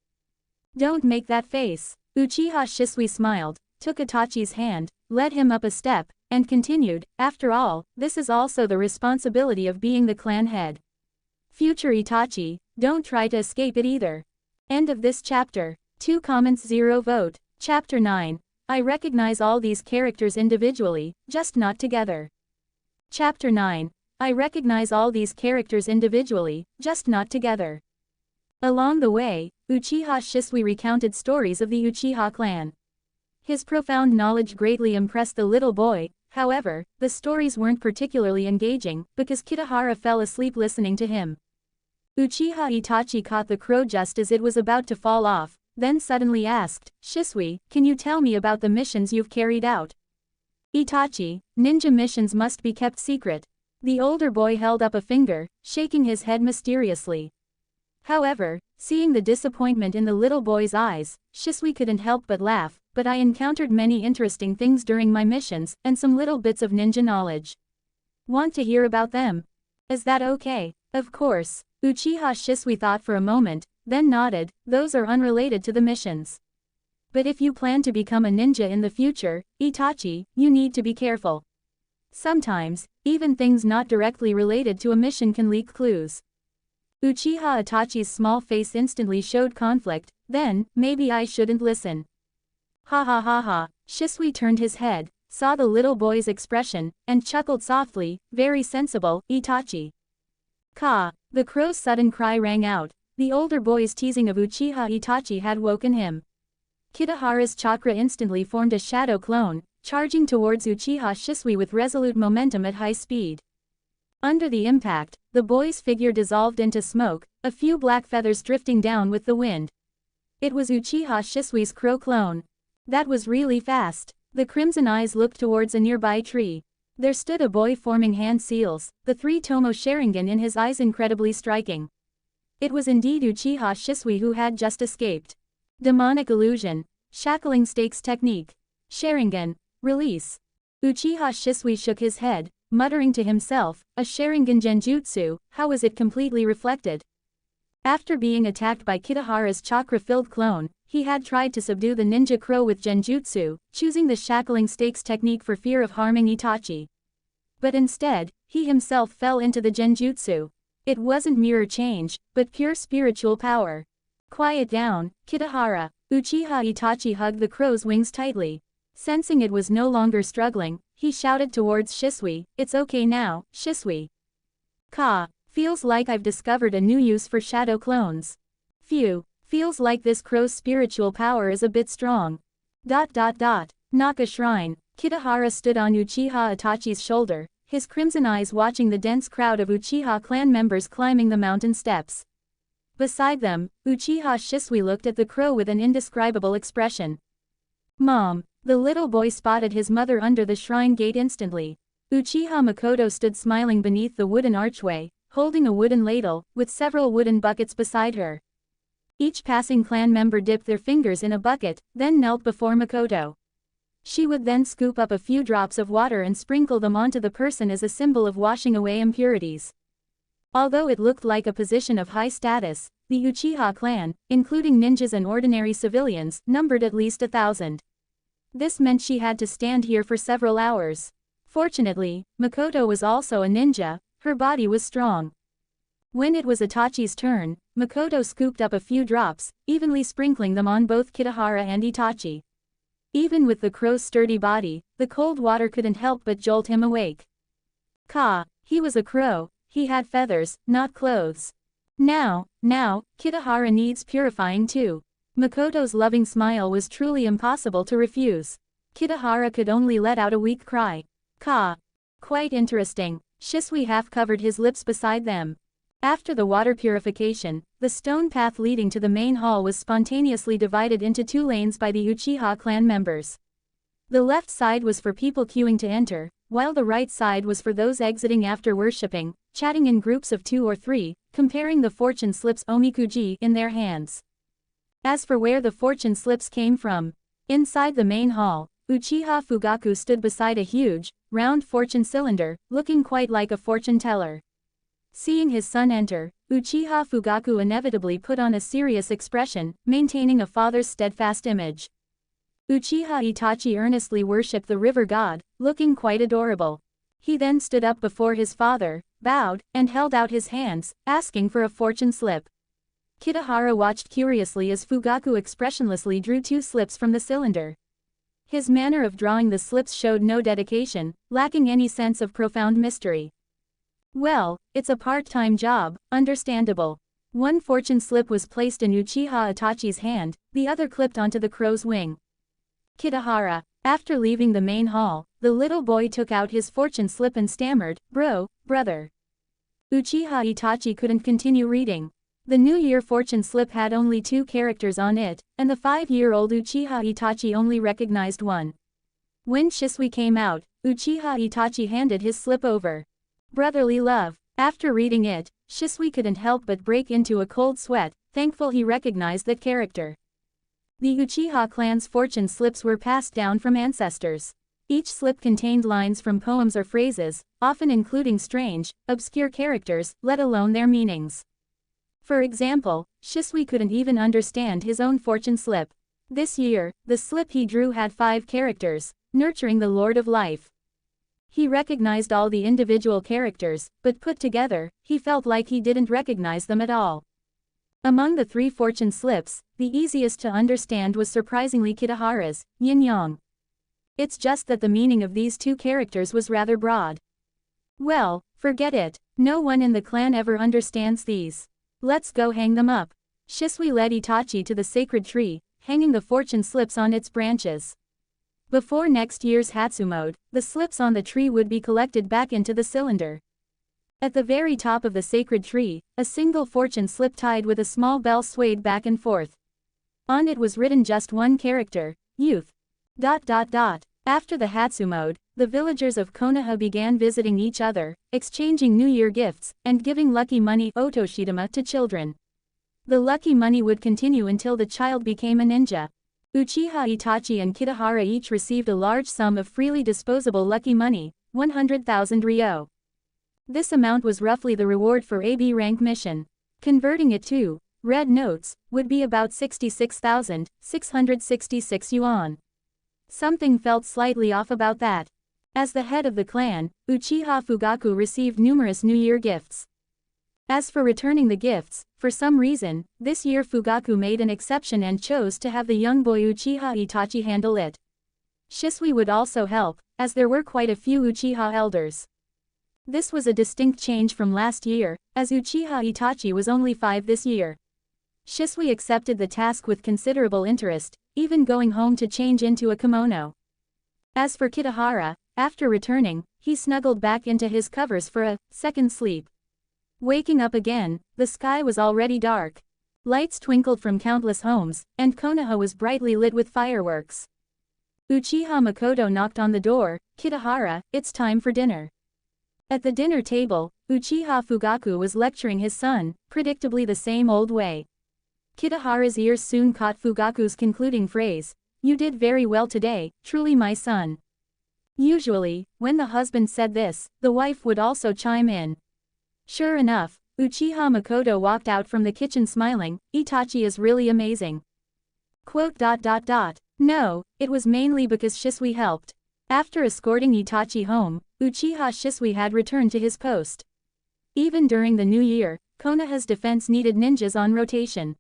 Don't make that face. Uchiha Shisui smiled, took Itachi's hand, led him up a step, and continued, after all, this is also the responsibility of being the clan head. Future Itachi, don't try to escape it either. End of this chapter. 2 comments 0 vote. Chapter 9. I recognize all these characters individually, just not together. Chapter 9. I recognize all these characters individually, just not together. Along the way, Uchiha Shisui recounted stories of the Uchiha clan. His profound knowledge greatly impressed the little boy. However, the stories weren't particularly engaging, because Kitahara fell asleep listening to him. Uchiha Itachi caught the crow just as it was about to fall off, then suddenly asked, Shisui, can you tell me about the missions you've carried out? Itachi, ninja missions must be kept secret. The older boy held up a finger, shaking his head mysteriously. However, seeing the disappointment in the little boy's eyes, Shisui couldn't help but laugh. But I encountered many interesting things during my missions, and some little bits of ninja knowledge. Want to hear about them? Is that okay? Of course. Uchiha Shisui thought for a moment, then nodded. Those are unrelated to the missions. But if you plan to become a ninja in the future, Itachi, you need to be careful. Sometimes, even things not directly related to a mission can leak clues. Uchiha Itachi's small face instantly showed conflict. Then, maybe I shouldn't listen. Ha ha ha ha. Shisui turned his head, saw the little boy's expression, and chuckled softly. Very sensible, Itachi. Ka. The crow's sudden cry rang out. The older boy's teasing of Uchiha Itachi had woken him. Kitahara's chakra instantly formed a shadow clone, charging towards Uchiha Shisui with resolute momentum at high speed. Under the impact, the boy's figure dissolved into smoke, a few black feathers drifting down with the wind. It was Uchiha Shisui's crow clone. That was really fast. The crimson eyes looked towards a nearby tree. There stood a boy forming hand seals, the three-tomo Sharingan in his eyes incredibly striking. It was indeed Uchiha Shisui who had just escaped. Demonic illusion. Shackling stakes technique. Sharingan. Release. Uchiha Shisui shook his head, muttering to himself, a Sharingan genjutsu, how was it completely reflected? After being attacked by Kitahara's chakra-filled clone, he had tried to subdue the ninja crow with genjutsu, choosing the shackling stakes technique for fear of harming Itachi. But instead, he himself fell into the genjutsu. It wasn't mirror change, but pure spiritual power. Quiet down, Kitahara. Uchiha Itachi hugged the crow's wings tightly. Sensing it was no longer struggling, he shouted towards Shisui, "It's okay now, Shisui." Ka. Feels like I've discovered a new use for shadow clones. Phew. Feels like this crow's spiritual power is a bit strong. Naka Shrine. Kitahara stood on Uchiha Itachi's shoulder, his crimson eyes watching the dense crowd of Uchiha clan members climbing the mountain steps. Beside them, Uchiha Shisui looked at the crow with an indescribable expression. Mom. The little boy spotted his mother under the shrine gate instantly. Uchiha Makoto stood smiling beneath the wooden archway, holding a wooden ladle, with several wooden buckets beside her. Each passing clan member dipped their fingers in a bucket, then knelt before Makoto. She would then scoop up a few drops of water and sprinkle them onto the person as a symbol of washing away impurities. Although it looked like a position of high status, the Uchiha clan, including ninjas and ordinary civilians, numbered at least 1,000. This meant she had to stand here for several hours. Fortunately, Makoto was also a ninja, her body was strong. When it was Itachi's turn, Makoto scooped up a few drops, evenly sprinkling them on both Kitahara and Itachi. Even with the crow's sturdy body, the cold water couldn't help but jolt him awake. He was a crow, he had feathers, not clothes. Now, Kitahara needs purifying too. Makoto's loving smile was truly impossible to refuse. Kitahara could only let out a weak cry. Quite interesting. Shisui half-covered his lips beside them. After the water purification, the stone path leading to the main hall was spontaneously divided into 2 lanes by the Uchiha clan members. The left side was for people queuing to enter, while the right side was for those exiting after worshipping, chatting in groups of 2 or 3, comparing the fortune slips omikuji in their hands. As for where the fortune slips came from, inside the main hall, Uchiha Fugaku stood beside a huge, round fortune cylinder, looking quite like a fortune teller. Seeing his son enter, Uchiha Fugaku inevitably put on a serious expression, maintaining a father's steadfast image. Uchiha Itachi earnestly worshipped the river god, looking quite adorable. He then stood up before his father, bowed, and held out his hands, asking for a fortune slip. Kitahara watched curiously as Fugaku expressionlessly drew 2 slips from the cylinder. His manner of drawing the slips showed no dedication, lacking any sense of profound mystery. Well, it's a part-time job, understandable. 1 fortune slip was placed in Uchiha Itachi's hand, the other clipped onto the crow's wing. Kitahara. After leaving the main hall, the little boy took out his fortune slip and stammered, brother. Uchiha Itachi couldn't continue reading. The New Year fortune slip had only 2 characters on it, and the 5-year-old Uchiha Itachi only recognized 1. When Shisui came out, Uchiha Itachi handed his slip over. Brotherly love. After reading it, Shisui couldn't help but break into a cold sweat, thankful he recognized that character. The Uchiha clan's fortune slips were passed down from ancestors. Each slip contained lines from poems or phrases, often including strange, obscure characters, let alone their meanings. For example, Shisui couldn't even understand his own fortune slip. This year, the slip he drew had 5 characters, nurturing the Lord of Life. He recognized all the individual characters, but put together, he felt like he didn't recognize them at all. Among the 3 fortune slips, the easiest to understand was surprisingly Kitahara's, yin-yang. It's just that the meaning of these 2 characters was rather broad. Well, forget it, no one in the clan ever understands these. Let's go hang them up. Shisui led Itachi to the sacred tree, hanging the fortune slips on its branches. Before next year's Hatsumode, the slips on the tree would be collected back into the cylinder. At the very top of the sacred tree, a single fortune slip tied with a small bell swayed back and forth. On it was written just one character, youth. After the Hatsumode, the villagers of Konoha began visiting each other, exchanging New Year gifts, and giving lucky money otoshidama to children. The lucky money would continue until the child became a ninja. Uchiha Itachi and Kitahara each received a large sum of freely disposable lucky money, 100,000 ryo. This amount was roughly the reward for a B rank mission. Converting it to red notes would be about 66,666 yuan. Something felt slightly off about that. As the head of the clan, Uchiha Fugaku received numerous New Year gifts. As for returning the gifts, for some reason, this year Fugaku made an exception and chose to have the young boy Uchiha Itachi handle it. Shisui would also help, as there were quite a few Uchiha elders. This was a distinct change from last year, as Uchiha Itachi was only 5 this year. Shisui accepted the task with considerable interest, even going home to change into a kimono. As for Kitahara, after returning, he snuggled back into his covers for a second sleep. Waking up again, the sky was already dark. Lights twinkled from countless homes, and Konoha was brightly lit with fireworks. Uchiha Makoto knocked on the door. Kitahara, it's time for dinner. At the dinner table, Uchiha Fugaku was lecturing his son, predictably the same old way. Kitahara's ears soon caught Fugaku's concluding phrase, "You did very well today, truly my son." Usually, when the husband said this, the wife would also chime in. Sure enough, Uchiha Makoto walked out from the kitchen smiling, "Itachi is really amazing." No, it was mainly because Shisui helped. After escorting Itachi home, Uchiha Shisui had returned to his post. Even during the new year, Konoha's defense needed ninjas on rotation.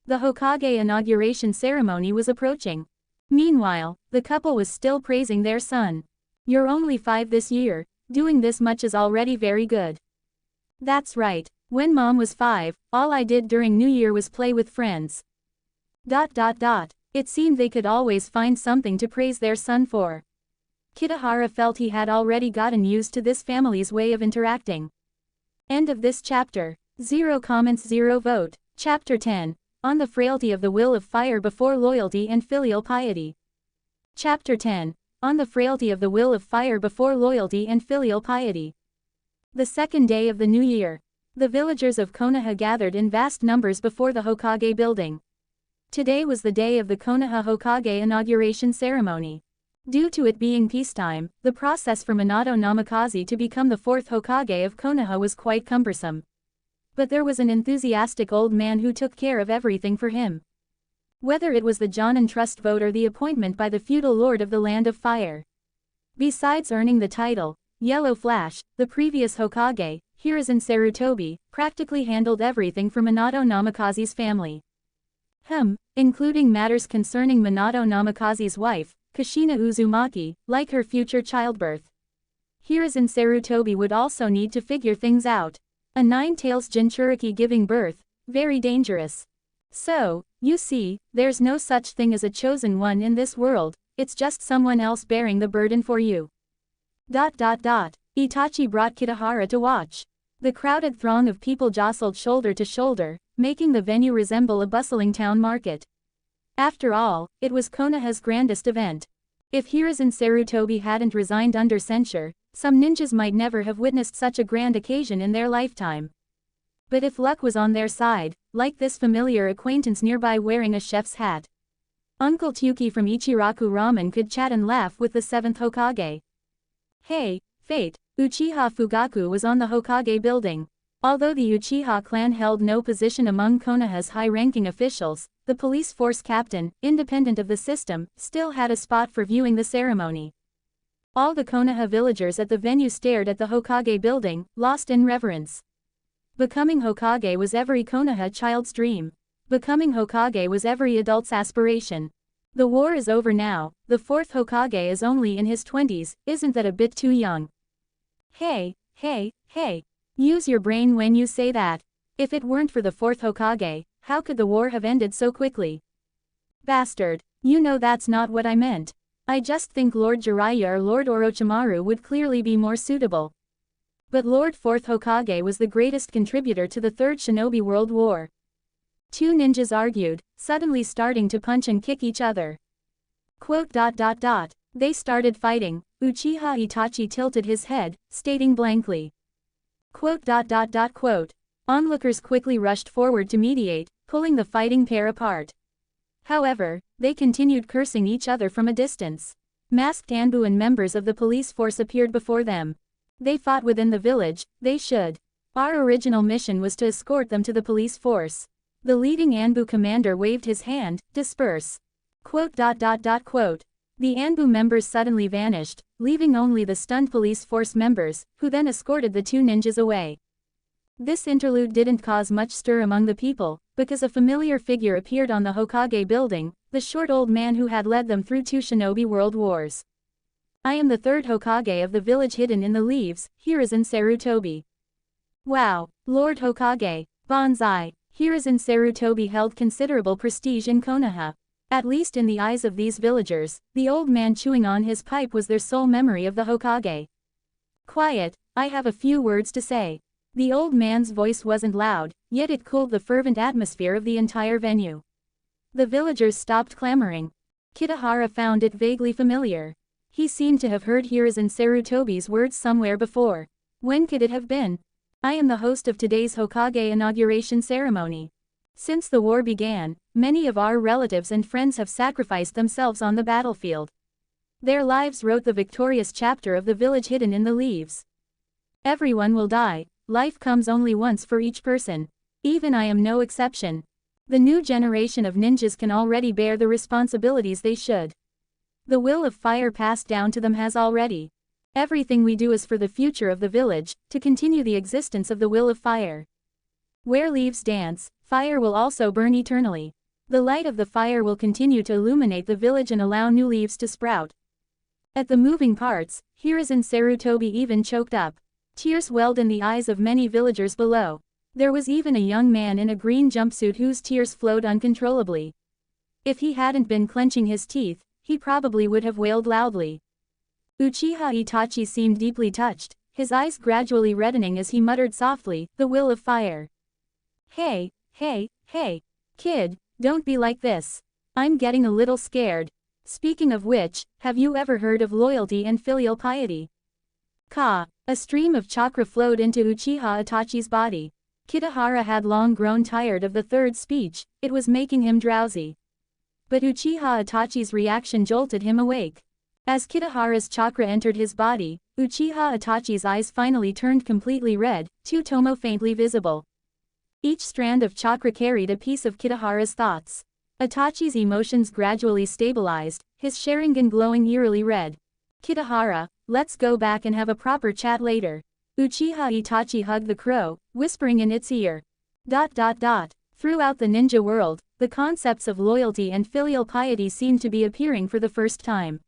The Hokage inauguration ceremony was approaching. Meanwhile, the couple was still praising their son. "You're only 5 this year, doing this much is already very good." "That's right, when mom was 5, all I did during New Year was play with friends." It seemed they could always find something to praise their son for. Kitahara felt he had already gotten used to this family's way of interacting. End of this chapter. 0 comments 0 vote. Chapter 10. On the frailty of the will of fire before loyalty and filial piety. Chapter 10. On the frailty of the will of fire before loyalty and filial piety. The second day of the new year. The villagers of Konoha gathered in vast numbers before the Hokage building. Today was the day of the Konoha Hokage inauguration ceremony. Due to it being peacetime, the process for Minato Namikaze to become the 4th Hokage of Konoha was quite cumbersome. But there was an enthusiastic old man who took care of everything for him. Whether it was the Jonin trust vote or the appointment by the feudal lord of the Land of Fire. Besides earning the title, Yellow Flash, the previous Hokage, Hiruzen Sarutobi, practically handled everything for Minato Namikaze's family. Including matters concerning Minato Namikaze's wife, Kushina Uzumaki, like her future childbirth. Hiruzen Sarutobi would also need to figure things out. A 9-tails Jinchuriki giving birth, very dangerous. So, you see, there's no such thing as a chosen one in this world, it's just someone else bearing the burden for you. Itachi brought Kitahara to watch. The crowded throng of people jostled shoulder to shoulder, making the venue resemble a bustling town market. After all, it was Konoha's grandest event. If Hiruzen Sarutobi hadn't resigned under censure, some ninjas might never have witnessed such a grand occasion in their lifetime. But if luck was on their side, like this familiar acquaintance nearby wearing a chef's hat, Uncle Tyuki from Ichiraku Ramen could chat and laugh with the 7th Hokage. Hey, fate, Uchiha Fugaku was on the Hokage building. Although the Uchiha clan held no position among Konoha's high-ranking officials, the police force captain, independent of the system, still had a spot for viewing the ceremony. All the Konoha villagers at the venue stared at the Hokage building, lost in reverence. Becoming Hokage was every Konoha child's dream. Becoming Hokage was every adult's aspiration. The war is over now, the 4th Hokage is only in his 20s, isn't that a bit too young? Hey. Use your brain when you say that. If it weren't for the 4th Hokage, how could the war have ended so quickly? Bastard, you know that's not what I meant. I just think Lord Jiraiya or Lord Orochimaru would clearly be more suitable. But Lord Fourth Hokage was the greatest contributor to the Third Shinobi World War. Two ninjas argued, suddenly starting to punch and kick each other. They started fighting. Uchiha Itachi tilted his head, stating blankly. Onlookers quickly rushed forward to mediate, pulling the fighting pair apart. However, they continued cursing each other from a distance. Masked Anbu and members of the police force appeared before them. They fought within the village, they should. Our original mission was to escort them to the police force. The leading Anbu commander waved his hand, disperse. The Anbu members suddenly vanished, leaving only the stunned police force members, who then escorted the two ninjas away. This interlude didn't cause much stir among the people, because a familiar figure appeared on the Hokage building, the short old man who had led them through two Shinobi World Wars. I am the third Hokage of the village hidden in the leaves, Hiruzen Sarutobi. Wow, Lord Hokage, Banzai. Hiruzen Sarutobi held considerable prestige in Konoha. At least in the eyes of these villagers, the old man chewing on his pipe was their sole memory of the Hokage. Quiet, I have a few words to say. The old man's voice wasn't loud, yet it cooled the fervent atmosphere of the entire venue. The villagers stopped clamoring. Kitahara found it vaguely familiar. He seemed to have heard Hiruzen Sarutobi's words somewhere before. When could it have been? I am the host of today's Hokage inauguration ceremony. Since the war began, many of our relatives and friends have sacrificed themselves on the battlefield. Their lives wrote the victorious chapter of the village hidden in the leaves. Everyone will die, life comes only once for each person. Even I am no exception. The new generation of ninjas can already bear the responsibilities they should. The will of fire passed down to them has already. Everything we do is for the future of the village, to continue the existence of the will of fire. Where leaves dance, fire will also burn eternally. The light of the fire will continue to illuminate the village and allow new leaves to sprout. At the moving parts, Hiruzen Sarutobi even choked up. Tears welled in the eyes of many villagers below. There was even a young man in a green jumpsuit whose tears flowed uncontrollably. If he hadn't been clenching his teeth, he probably would have wailed loudly. Uchiha Itachi seemed deeply touched, his eyes gradually reddening as he muttered softly, "The will of fire." Hey, kid, don't be like this. I'm getting a little scared. Speaking of which, have you ever heard of loyalty and filial piety? A stream of chakra flowed into Uchiha Itachi's body. Kitahara had long grown tired of the third speech, it was making him drowsy. But Uchiha Itachi's reaction jolted him awake. As Kitahara's chakra entered his body, Uchiha Itachi's eyes finally turned completely red, two tomo faintly visible. Each strand of chakra carried a piece of Kitahara's thoughts. Itachi's emotions gradually stabilized, his Sharingan glowing eerily red. Kitahara, let's go back and have a proper chat later. Uchiha Itachi hugged the crow, whispering in its ear. Throughout the ninja world, the concepts of loyalty and filial piety seemed to be appearing for the first time.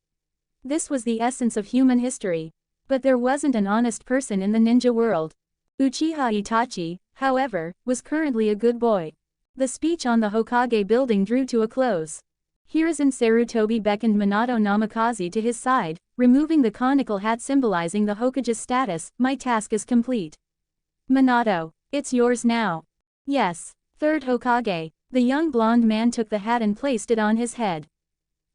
This was the essence of human history. But there wasn't an honest person in the ninja world. Uchiha Itachi, however, was currently a good boy. The speech on the Hokage building drew to a close. Hiruzen Sarutobi beckoned Minato Namikaze to his side, removing the conical hat symbolizing the Hokage's status. My task is complete. Minato, it's yours now. Yes, third Hokage. The young blonde man took the hat and placed it on his head.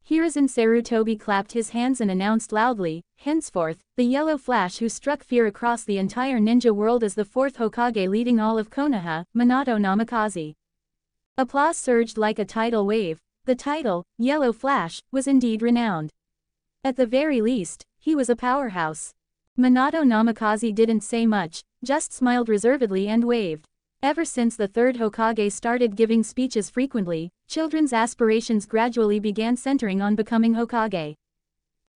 Hiruzen Sarutobi clapped his hands and announced loudly, henceforth, the yellow flash who struck fear across the entire ninja world as the fourth Hokage leading all of Konoha, Minato Namikaze. Applause surged like a tidal wave. The title, Yellow Flash, was indeed renowned. At the very least, he was a powerhouse. Minato Namikaze didn't say much, just smiled reservedly and waved. Ever since the third Hokage started giving speeches frequently, children's aspirations gradually began centering on becoming Hokage.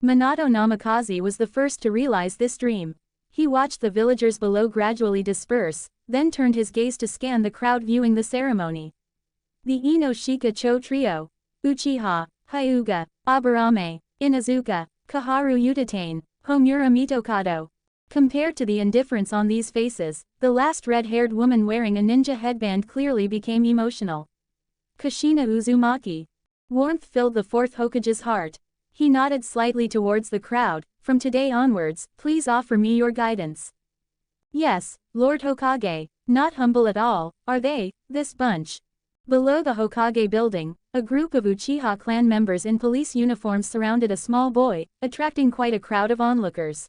Minato Namikaze was the first to realize this dream. He watched the villagers below gradually disperse, then turned his gaze to scan the crowd viewing the ceremony. The Ino-Shika Cho trio. Uchiha, Hyuga, Aburame, Inuzuka, Kaharu Utatane, Homura Mitokado. Compared to the indifference on these faces, the last red-haired woman wearing a ninja headband clearly became emotional. Kushina Uzumaki. Warmth filled the fourth Hokage's heart. He nodded slightly towards the crowd. From today onwards, please offer me your guidance. Yes, Lord Hokage. Not humble at all, are they, this bunch? Below the Hokage building, a group of Uchiha clan members in police uniforms surrounded a small boy, attracting quite a crowd of onlookers.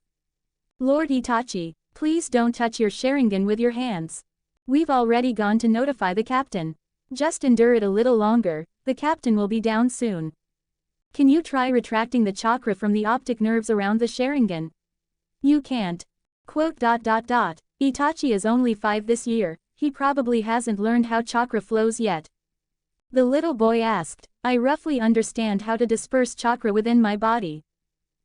Lord Itachi, please don't touch your Sharingan with your hands. We've already gone to notify the captain. Just endure it a little longer, the captain will be down soon. Can you try retracting the chakra from the optic nerves around the Sharingan? You can't. Itachi is only 5 this year, he probably hasn't learned how chakra flows yet. The little boy asked, I roughly understand how to disperse chakra within my body.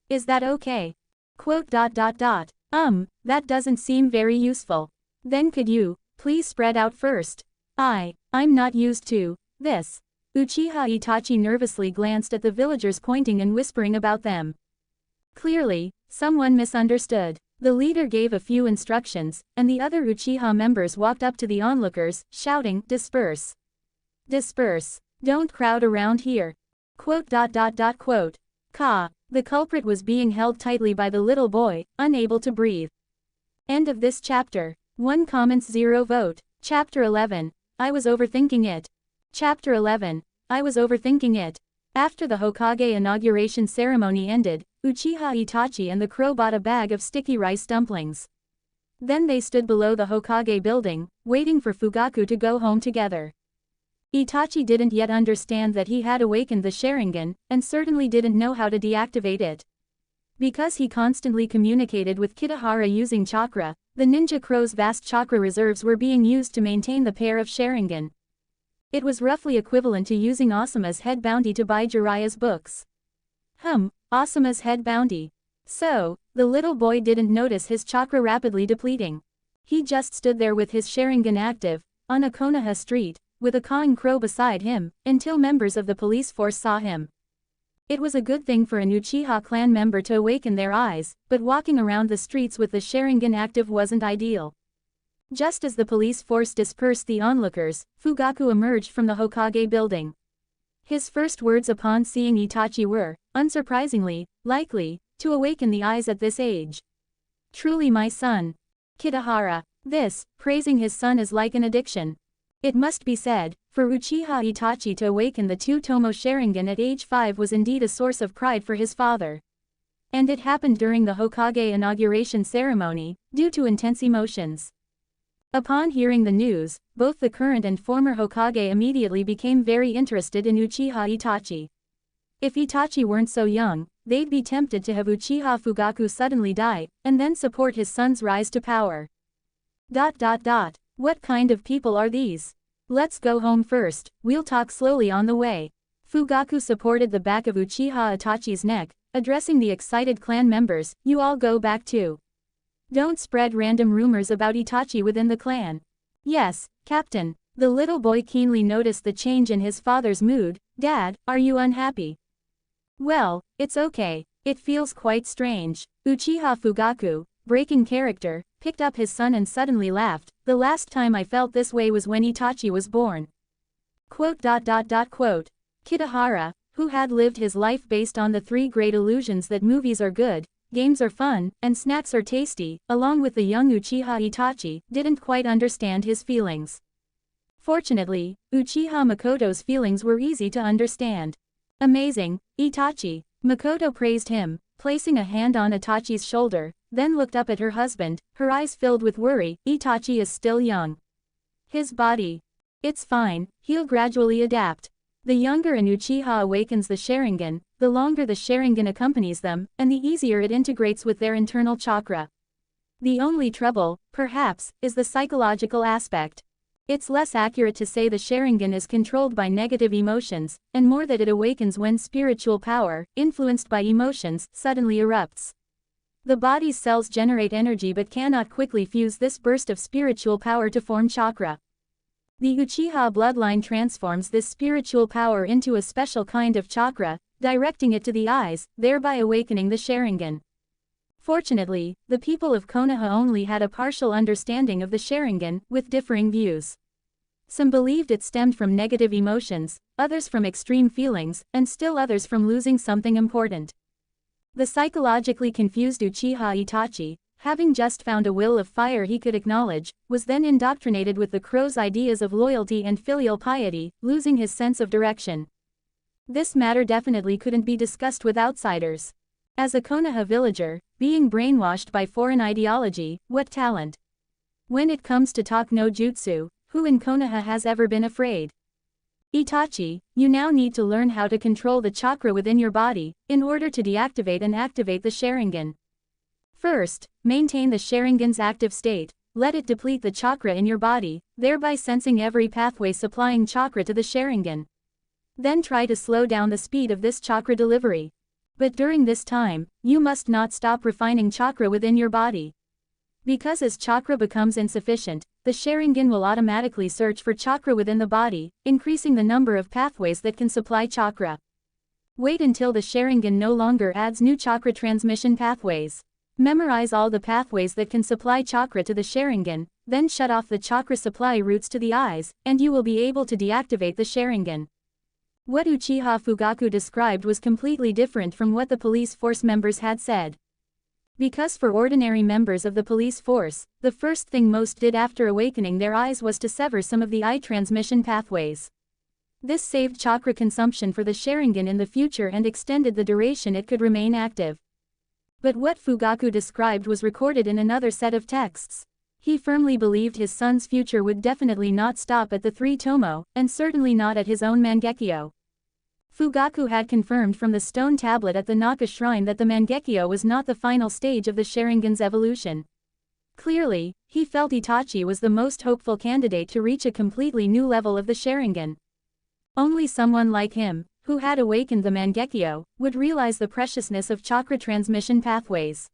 Is that okay? That doesn't seem very useful. Then could you, please spread out first? I'm not used to this. Uchiha Itachi nervously glanced at the villagers pointing and whispering about them. Clearly, someone misunderstood. The leader gave a few instructions, and the other Uchiha members walked up to the onlookers, shouting, disperse. Disperse. Don't crowd around here. The culprit was being held tightly by the little boy, unable to breathe. End of this chapter. 1 comments 0 vote. Chapter 11. I was overthinking it. Chapter 11. I was overthinking it. After the Hokage inauguration ceremony ended, Uchiha Itachi and the crow bought a bag of sticky rice dumplings. Then they stood below the Hokage building, waiting for Fugaku to go home together. Itachi didn't yet understand that he had awakened the Sharingan, and certainly didn't know how to deactivate it. Because he constantly communicated with Kitahara using chakra, the ninja crow's vast chakra reserves were being used to maintain the pair of Sharingan. It was roughly equivalent to using Osamu's head bounty to buy Jiraiya's books. Osamu's head bounty. So, the little boy didn't notice his chakra rapidly depleting. He just stood there with his Sharingan active, on a Konoha street, with a cawing crow beside him, until members of the police force saw him. It was a good thing for an Uchiha clan member to awaken their eyes, but walking around the streets with the Sharingan active wasn't ideal. Just as the police force dispersed the onlookers, Fugaku emerged from the Hokage building. His first words upon seeing Itachi were, unsurprisingly, likely, to awaken the eyes at this age. Truly my son. Kitahara. This, praising his son is like an addiction. It must be said, for Uchiha Itachi to awaken the two-tomo Sharingan at age 5 was indeed a source of pride for his father. And it happened during the Hokage inauguration ceremony, due to intense emotions. Upon hearing the news, both the current and former Hokage immediately became very interested in Uchiha Itachi. If Itachi weren't so young, they'd be tempted to have Uchiha Fugaku suddenly die, and then support his son's rise to power. What kind of people are these? Let's go home first, we'll talk slowly on the way. Fugaku supported the back of Uchiha Itachi's neck, addressing the excited clan members, you all go back too. Don't spread random rumors about Itachi within the clan. Yes, Captain. The little boy keenly noticed the change in his father's mood. Dad, are you unhappy? Well, it's okay. It feels quite strange. Uchiha Fugaku, breaking character, picked up his son and suddenly laughed. The last time I felt this way was when Itachi was born. Kitahara, who had lived his life based on the 3 great illusions that movies are good, games are fun, and snacks are tasty, along with the young Uchiha Itachi, didn't quite understand his feelings. Fortunately, Uchiha Makoto's feelings were easy to understand. Amazing, Itachi. Makoto praised him, placing a hand on Itachi's shoulder, then looked up at her husband, her eyes filled with worry. Itachi is still young. His body. It's fine, he'll gradually adapt. The younger an Uchiha awakens the Sharingan, the longer the Sharingan accompanies them, and the easier it integrates with their internal chakra. The only trouble, perhaps, is the psychological aspect. It's less accurate to say the Sharingan is controlled by negative emotions, and more that it awakens when spiritual power, influenced by emotions, suddenly erupts. The body's cells generate energy but cannot quickly fuse this burst of spiritual power to form chakra. The Uchiha bloodline transforms this spiritual power into a special kind of chakra, directing it to the eyes, thereby awakening the Sharingan. Fortunately, the people of Konoha only had a partial understanding of the Sharingan, with differing views. Some believed it stemmed from negative emotions, others from extreme feelings, and still others from losing something important. The psychologically confused Uchiha Itachi, having just found a will of fire he could acknowledge, was then indoctrinated with the crow's ideas of loyalty and filial piety, losing his sense of direction. This matter definitely couldn't be discussed with outsiders. As a Konoha villager, being brainwashed by foreign ideology, what talent? When it comes to talk no jutsu, who in Konoha has ever been afraid? Itachi, you now need to learn how to control the chakra within your body, in order to deactivate and activate the Sharingan. First, maintain the Sharingan's active state, let it deplete the chakra in your body, thereby sensing every pathway supplying chakra to the Sharingan. Then try to slow down the speed of this chakra delivery. But during this time, you must not stop refining chakra within your body. Because as chakra becomes insufficient, the Sharingan will automatically search for chakra within the body, increasing the number of pathways that can supply chakra. Wait until the Sharingan no longer adds new chakra transmission pathways. Memorize all the pathways that can supply chakra to the Sharingan, then shut off the chakra supply routes to the eyes, and you will be able to deactivate the Sharingan. What Uchiha Fugaku described was completely different from what the police force members had said. Because for ordinary members of the police force, the first thing most did after awakening their eyes was to sever some of the eye transmission pathways. This saved chakra consumption for the Sharingan in the future and extended the duration it could remain active. But what Fugaku described was recorded in another set of texts. He firmly believed his son's future would definitely not stop at the 3 tomo, and certainly not at his own Mangekyo. Fugaku had confirmed from the stone tablet at the Naka shrine that the Mangekyo was not the final stage of the Sharingan's evolution. Clearly, he felt Itachi was the most hopeful candidate to reach a completely new level of the Sharingan. Only someone like him, who had awakened the Mangekyo, would realize the preciousness of chakra transmission pathways.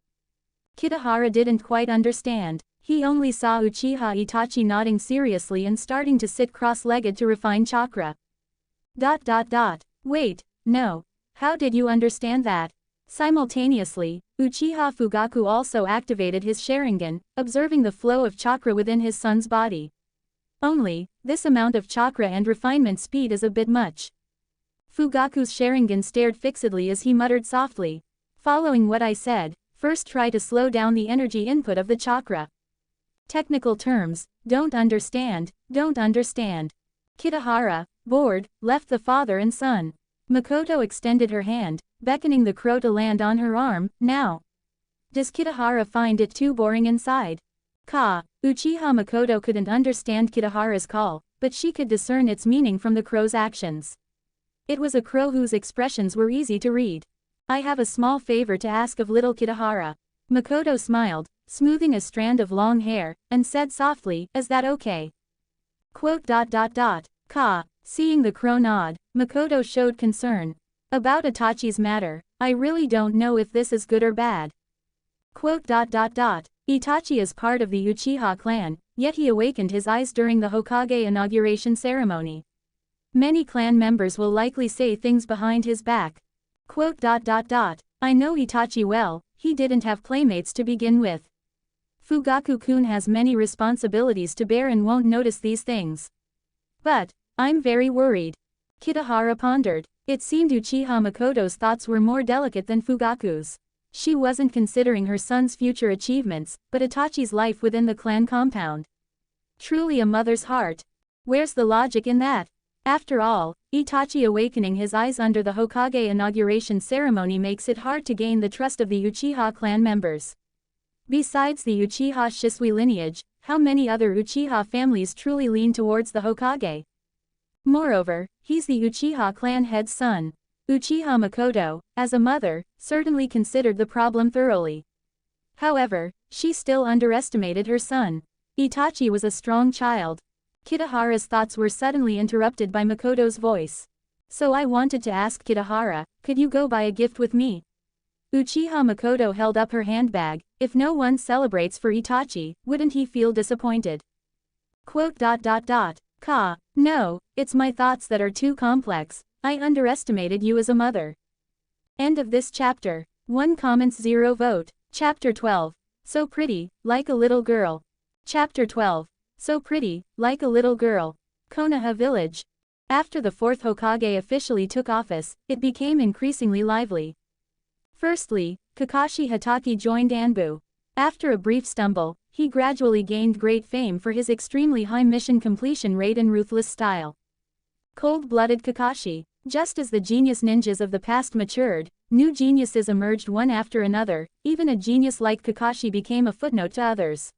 Kitahara didn't quite understand. He only saw Uchiha Itachi nodding seriously and starting to sit cross-legged to refine chakra. Wait, no. How did you understand that? Simultaneously, Uchiha Fugaku also activated his Sharingan, observing the flow of chakra within his son's body. Only, this amount of chakra and refinement speed is a bit much. Fugaku's Sharingan stared fixedly as he muttered softly. Following what I said, first try to slow down the energy input of the chakra. Technical terms, don't understand. Kitahara, bored, left the father and son. Makoto extended her hand, beckoning the crow to land on her arm. Now. Does Kitahara find it too boring inside? Uchiha Makoto couldn't understand Kitahara's call, but she could discern its meaning from the crow's actions. It was a crow whose expressions were easy to read. I have a small favor to ask of little Kitahara. Makoto smiled, smoothing a strand of long hair, and said softly, is that okay? Seeing the crow nod, Makoto showed concern. About Itachi's matter, I really don't know if this is good or bad. Itachi is part of the Uchiha clan, yet he awakened his eyes during the Hokage inauguration ceremony. Many clan members will likely say things behind his back. I know Itachi well, he didn't have playmates to begin with. Fugaku-kun has many responsibilities to bear and won't notice these things. But, I'm very worried. Kitahara pondered. It seemed Uchiha Makoto's thoughts were more delicate than Fugaku's. She wasn't considering her son's future achievements, but Itachi's life within the clan compound. Truly a mother's heart. Where's the logic in that? After all, Itachi awakening his eyes under the Hokage inauguration ceremony makes it hard to gain the trust of the Uchiha clan members. Besides the Uchiha Shisui lineage, how many other Uchiha families truly lean towards the Hokage? Moreover, he's the Uchiha clan head's son. Uchiha Makoto, as a mother, certainly considered the problem thoroughly. However, she still underestimated her son. Itachi was a strong child. Kitahara's thoughts were suddenly interrupted by Makoto's voice. So I wanted to ask Kitahara, could you go buy a gift with me? Uchiha Makoto held up her handbag. If no one celebrates for Itachi, wouldn't he feel disappointed? No, it's my thoughts that are too complex. I underestimated you as a mother. End of this chapter. 1 comments 0 vote. Chapter 12. So pretty, like a little girl. Chapter 12. So pretty, like a little girl. Konoha village. After the 4th Hokage officially took office, it became increasingly lively. Firstly, Kakashi Hatake joined Anbu. After a brief stumble, he gradually gained great fame for his extremely high mission completion rate and ruthless style. Cold-blooded Kakashi. Just as the genius ninjas of the past matured, new geniuses emerged one after another. Even a genius like Kakashi became a footnote to others.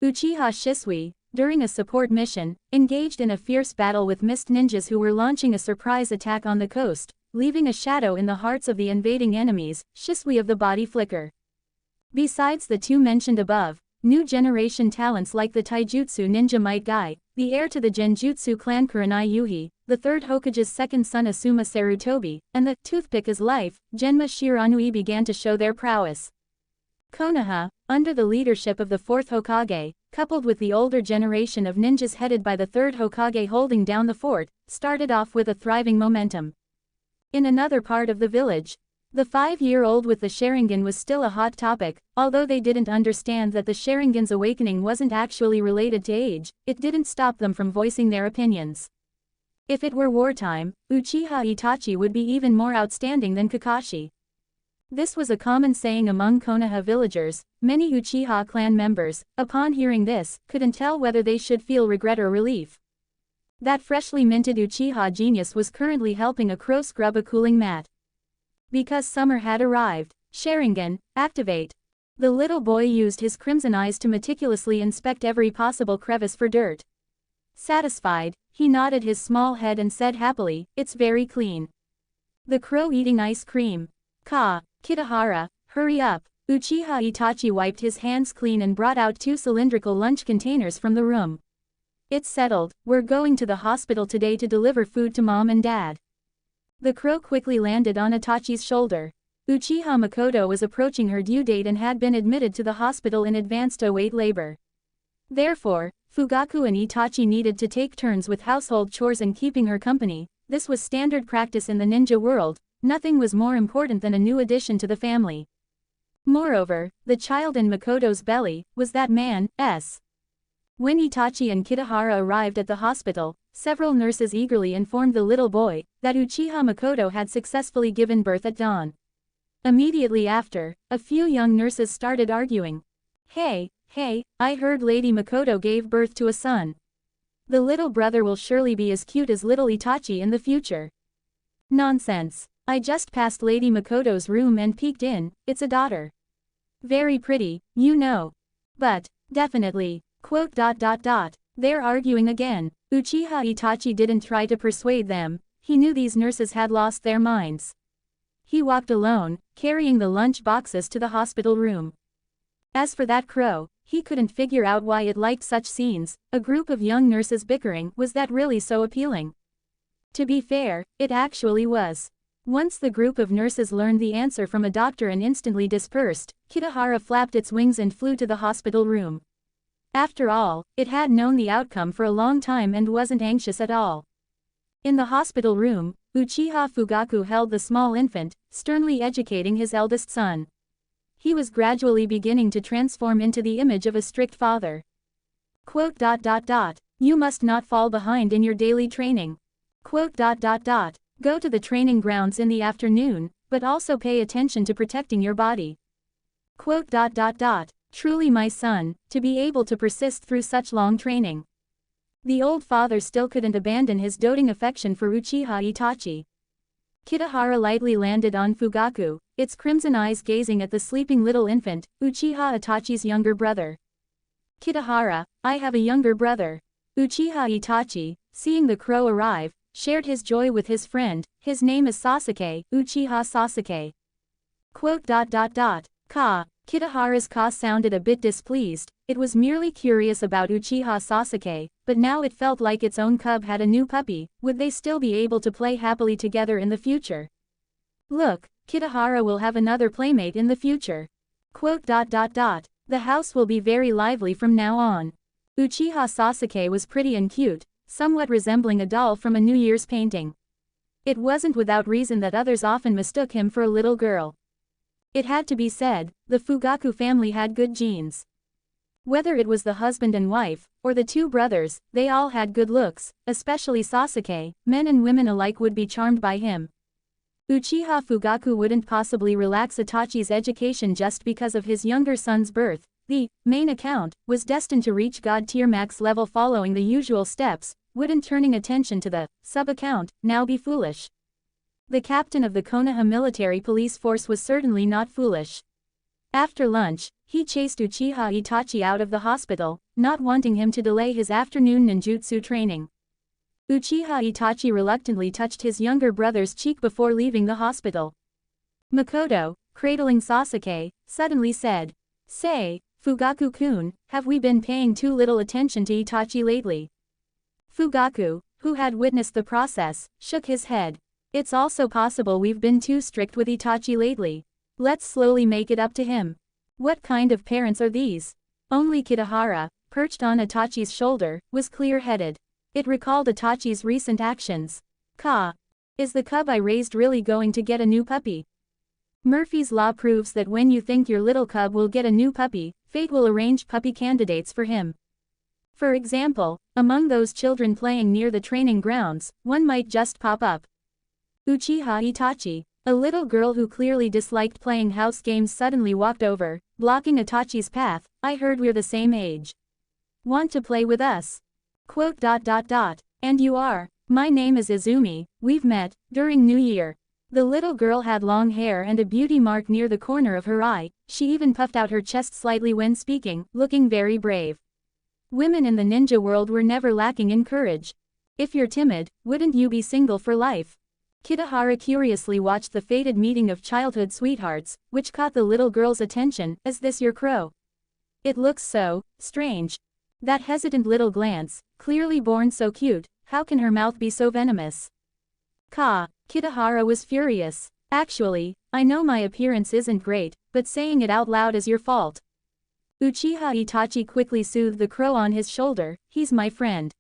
Uchiha Shisui, during a support mission, engaged in a fierce battle with mist ninjas who were launching a surprise attack on the coast, leaving a shadow in the hearts of the invading enemies. Shisui of the body flicker. Besides the two mentioned above, new generation talents like the taijutsu ninja Might Guy, the heir to the genjutsu clan Kurenai Yuhi, the third Hokage's second son Asuma Sarutobi, and the toothpick is life, Genma Shiranui began to show their prowess. Konoha, under the leadership of the fourth Hokage, coupled with the older generation of ninjas headed by the third Hokage holding down the fort, started off with a thriving momentum. In another part of the village, the 5-year-old with the Sharingan was still a hot topic. Although they didn't understand that the Sharingan's awakening wasn't actually related to age, it didn't stop them from voicing their opinions. If it were wartime, Uchiha Itachi would be even more outstanding than Kakashi. This was a common saying among Konoha villagers. Many Uchiha clan members, upon hearing this, couldn't tell whether they should feel regret or relief. That freshly minted Uchiha genius was currently helping a crow scrub a cooling mat. Because summer had arrived. Sharingan, activate. The little boy used his crimson eyes to meticulously inspect every possible crevice for dirt. Satisfied, he nodded his small head and said happily, "It's very clean." The crow eating ice cream. Kitahara, hurry up. Uchiha Itachi wiped his hands clean and brought out 2 cylindrical lunch containers from the room. "It's settled, we're going to the hospital today to deliver food to mom and dad." The crow quickly landed on Itachi's shoulder. Uchiha Makoto was approaching her due date and had been admitted to the hospital in advance to await labor. Therefore, Fugaku and Itachi needed to take turns with household chores and keeping her company. This was standard practice in the ninja world. Nothing was more important than a new addition to the family. Moreover, the child in Makoto's belly was that man's. When Itachi and Kitahara arrived at the hospital, several nurses eagerly informed the little boy that Uchiha Makoto had successfully given birth at dawn. Immediately after, a few young nurses started arguing. Hey, I heard Lady Makoto gave birth to a son. The little brother will surely be as cute as little Itachi in the future." "Nonsense. I just passed Lady Makoto's room and peeked in. It's a daughter. Very pretty, you know. But, definitely, ... They're arguing again. Uchiha Itachi didn't try to persuade them. He knew these nurses had lost their minds. He walked alone, carrying the lunch boxes to the hospital room. As for that crow, he couldn't figure out why it liked such scenes. A group of young nurses bickering, was that really so appealing? To be fair, it actually was. Once the group of nurses learned the answer from a doctor and instantly dispersed, Kitahara flapped its wings and flew to the hospital room. After all, it had known the outcome for a long time and wasn't anxious at all. In the hospital room, Uchiha Fugaku held the small infant, sternly educating his eldest son. He was gradually beginning to transform into the image of a strict father. You must not fall behind in your daily training. Go to the training grounds in the afternoon, but also pay attention to protecting your body. Truly my son, to be able to persist through such long training. The old father still couldn't abandon his doting affection for Uchiha Itachi. Kitahara lightly landed on Fugaku, its crimson eyes gazing at the sleeping little infant, Uchiha Itachi's younger brother. Kitahara, I have a younger brother. Uchiha Itachi, seeing the crow arrive, shared his joy with his friend. His name is Sasuke, Uchiha Sasuke. Kitahara's ka sounded a bit displeased. It was merely curious about Uchiha Sasuke, but now it felt like its own cub had a new puppy. Would they still be able to play happily together in the future? Look, Kitahara will have another playmate in the future. The house will be very lively from now on. Uchiha Sasuke was pretty and cute, somewhat resembling a doll from a New Year's painting. It wasn't without reason that others often mistook him for a little girl. It had to be said, the Fugaku family had good genes. Whether it was the husband and wife, or the two brothers, they all had good looks, especially Sasuke. Men and women alike would be charmed by him. Uchiha Fugaku wouldn't possibly relax Itachi's education just because of his younger son's birth. The main account was destined to reach God tier max level following the usual steps. Wouldn't turning attention to the sub-account now be foolish? The captain of the Konoha military police force was certainly not foolish. After lunch, he chased Uchiha Itachi out of the hospital, not wanting him to delay his afternoon ninjutsu training. Uchiha Itachi reluctantly touched his younger brother's cheek before leaving the hospital. Makoto, cradling Sasuke, suddenly said, "Say, Fugaku-kun, have we been paying too little attention to Itachi lately?" Fugaku, who had witnessed the process, shook his head. "It's also possible we've been too strict with Itachi lately. Let's slowly make it up to him." What kind of parents are these? Only Kitahara, perched on Itachi's shoulder, was clear-headed. It recalled Itachi's recent actions. Is the cub I raised really going to get a new puppy? Murphy's Law proves that when you think your little cub will get a new puppy, fate will arrange puppy candidates for him. For example, among those children playing near the training grounds, one might just pop up. Uchiha Itachi, a little girl who clearly disliked playing house games, suddenly walked over, blocking Itachi's path. "I heard we're the same age. Want to play with us? Quote. And you are? My name is Izumi, we've met during New Year." The little girl had long hair and a beauty mark near the corner of her eye. She even puffed out her chest slightly when speaking, looking very brave. Women in the ninja world were never lacking in courage. If you're timid, wouldn't you be single for life? Kitahara curiously watched the fated meeting of childhood sweethearts, which caught the little girl's attention. "Is this your crow? It looks so strange. That hesitant little glance, clearly born so cute, how can her mouth be so venomous?" Kitahara was furious. "Actually, I know my appearance isn't great, but saying it out loud is your fault." Uchiha Itachi quickly soothed the crow on his shoulder. "He's my friend.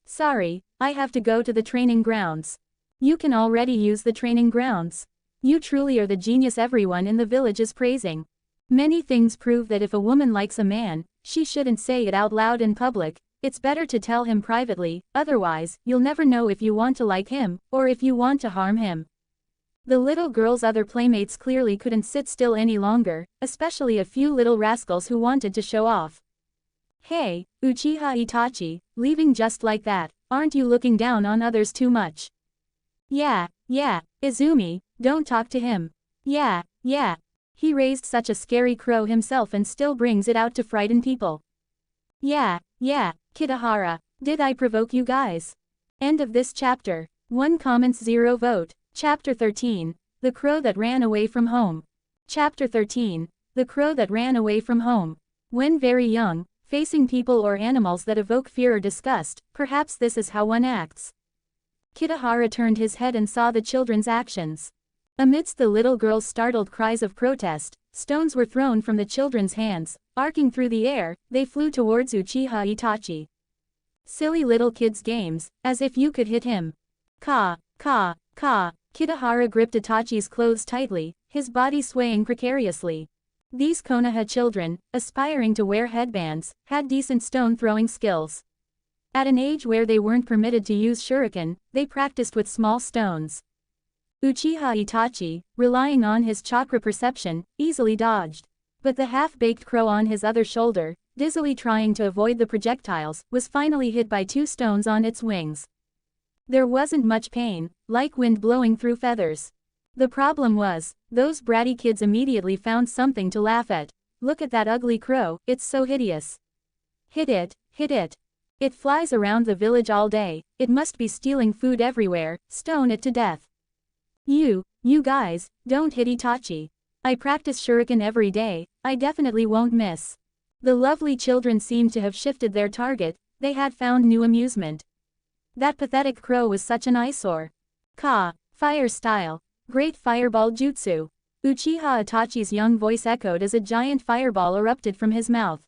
Sorry, I have to go to the training grounds." "You can already use the training grounds. You truly are the genius everyone in the village is praising. Many things prove that if a woman likes a man, she shouldn't say it out loud in public. It's better to tell him privately, otherwise, you'll never know if you want to like him, or if you want to harm him." The little girl's other playmates clearly couldn't sit still any longer, especially a few little rascals who wanted to show off. "Hey, Uchiha Itachi, leaving just like that, aren't you looking down on others too much?" Yeah, Izumi, don't talk to him. Yeah. He raised such a scary crow himself and still brings it out to frighten people. Yeah, Kitahara, did I provoke you guys? End of this chapter. 1 comments 0 vote. Chapter 13. The Crow That Ran Away from Home. Chapter 13. The Crow That Ran Away from Home. When very young, facing people or animals that evoke fear or disgust, perhaps this is how one acts. Kitahara turned his head and saw the children's actions. Amidst the little girl's startled cries of protest, stones were thrown from the children's hands. Arcing through the air, they flew towards Uchiha Itachi. Silly little kids' games, as if you could hit him. Kitahara gripped Itachi's clothes tightly, his body swaying precariously. These Konoha children, aspiring to wear headbands, had decent stone-throwing skills. At an age where they weren't permitted to use shuriken, they practiced with small stones. Uchiha Itachi, relying on his chakra perception, easily dodged. But the half-baked crow on his other shoulder, dizzily trying to avoid the projectiles, was finally hit by 2 stones on its wings. There wasn't much pain, like wind blowing through feathers. The problem was, those bratty kids immediately found something to laugh at. "Look at that ugly crow, it's so hideous. Hit it. It flies around the village all day, it must be stealing food everywhere, stone it to death. You guys, don't hit Itachi. I practice shuriken every day, I definitely won't miss." The lovely children seemed to have shifted their target, they had found new amusement. That pathetic crow was such an eyesore. Fire style. Great fireball jutsu. Uchiha Itachi's young voice echoed as a giant fireball erupted from his mouth.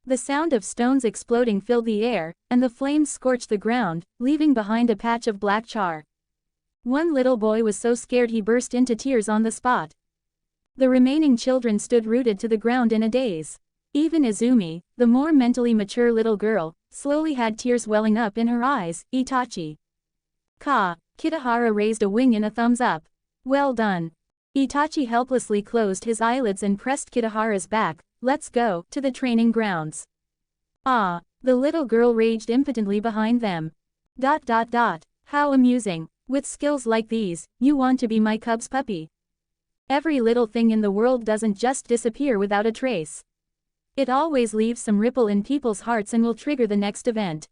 The sound of stones exploding filled the air, and the flames scorched the ground, leaving behind a patch of black char. One little boy was so scared he burst into tears on the spot. The remaining children stood rooted to the ground in a daze. Even Izumi, the more mentally mature little girl, slowly had tears welling up in her eyes. "Itachi." Kitahara raised a wing in a thumbs up. Well done. Itachi helplessly closed his eyelids and pressed Kitahara's back. Let's go to the training grounds. Ah, the little girl raged impotently behind them. How amusing. With skills like these, you want to be my cub's puppy. Every little thing in the world doesn't just disappear without a trace. It always leaves some ripple in people's hearts and will trigger the next event.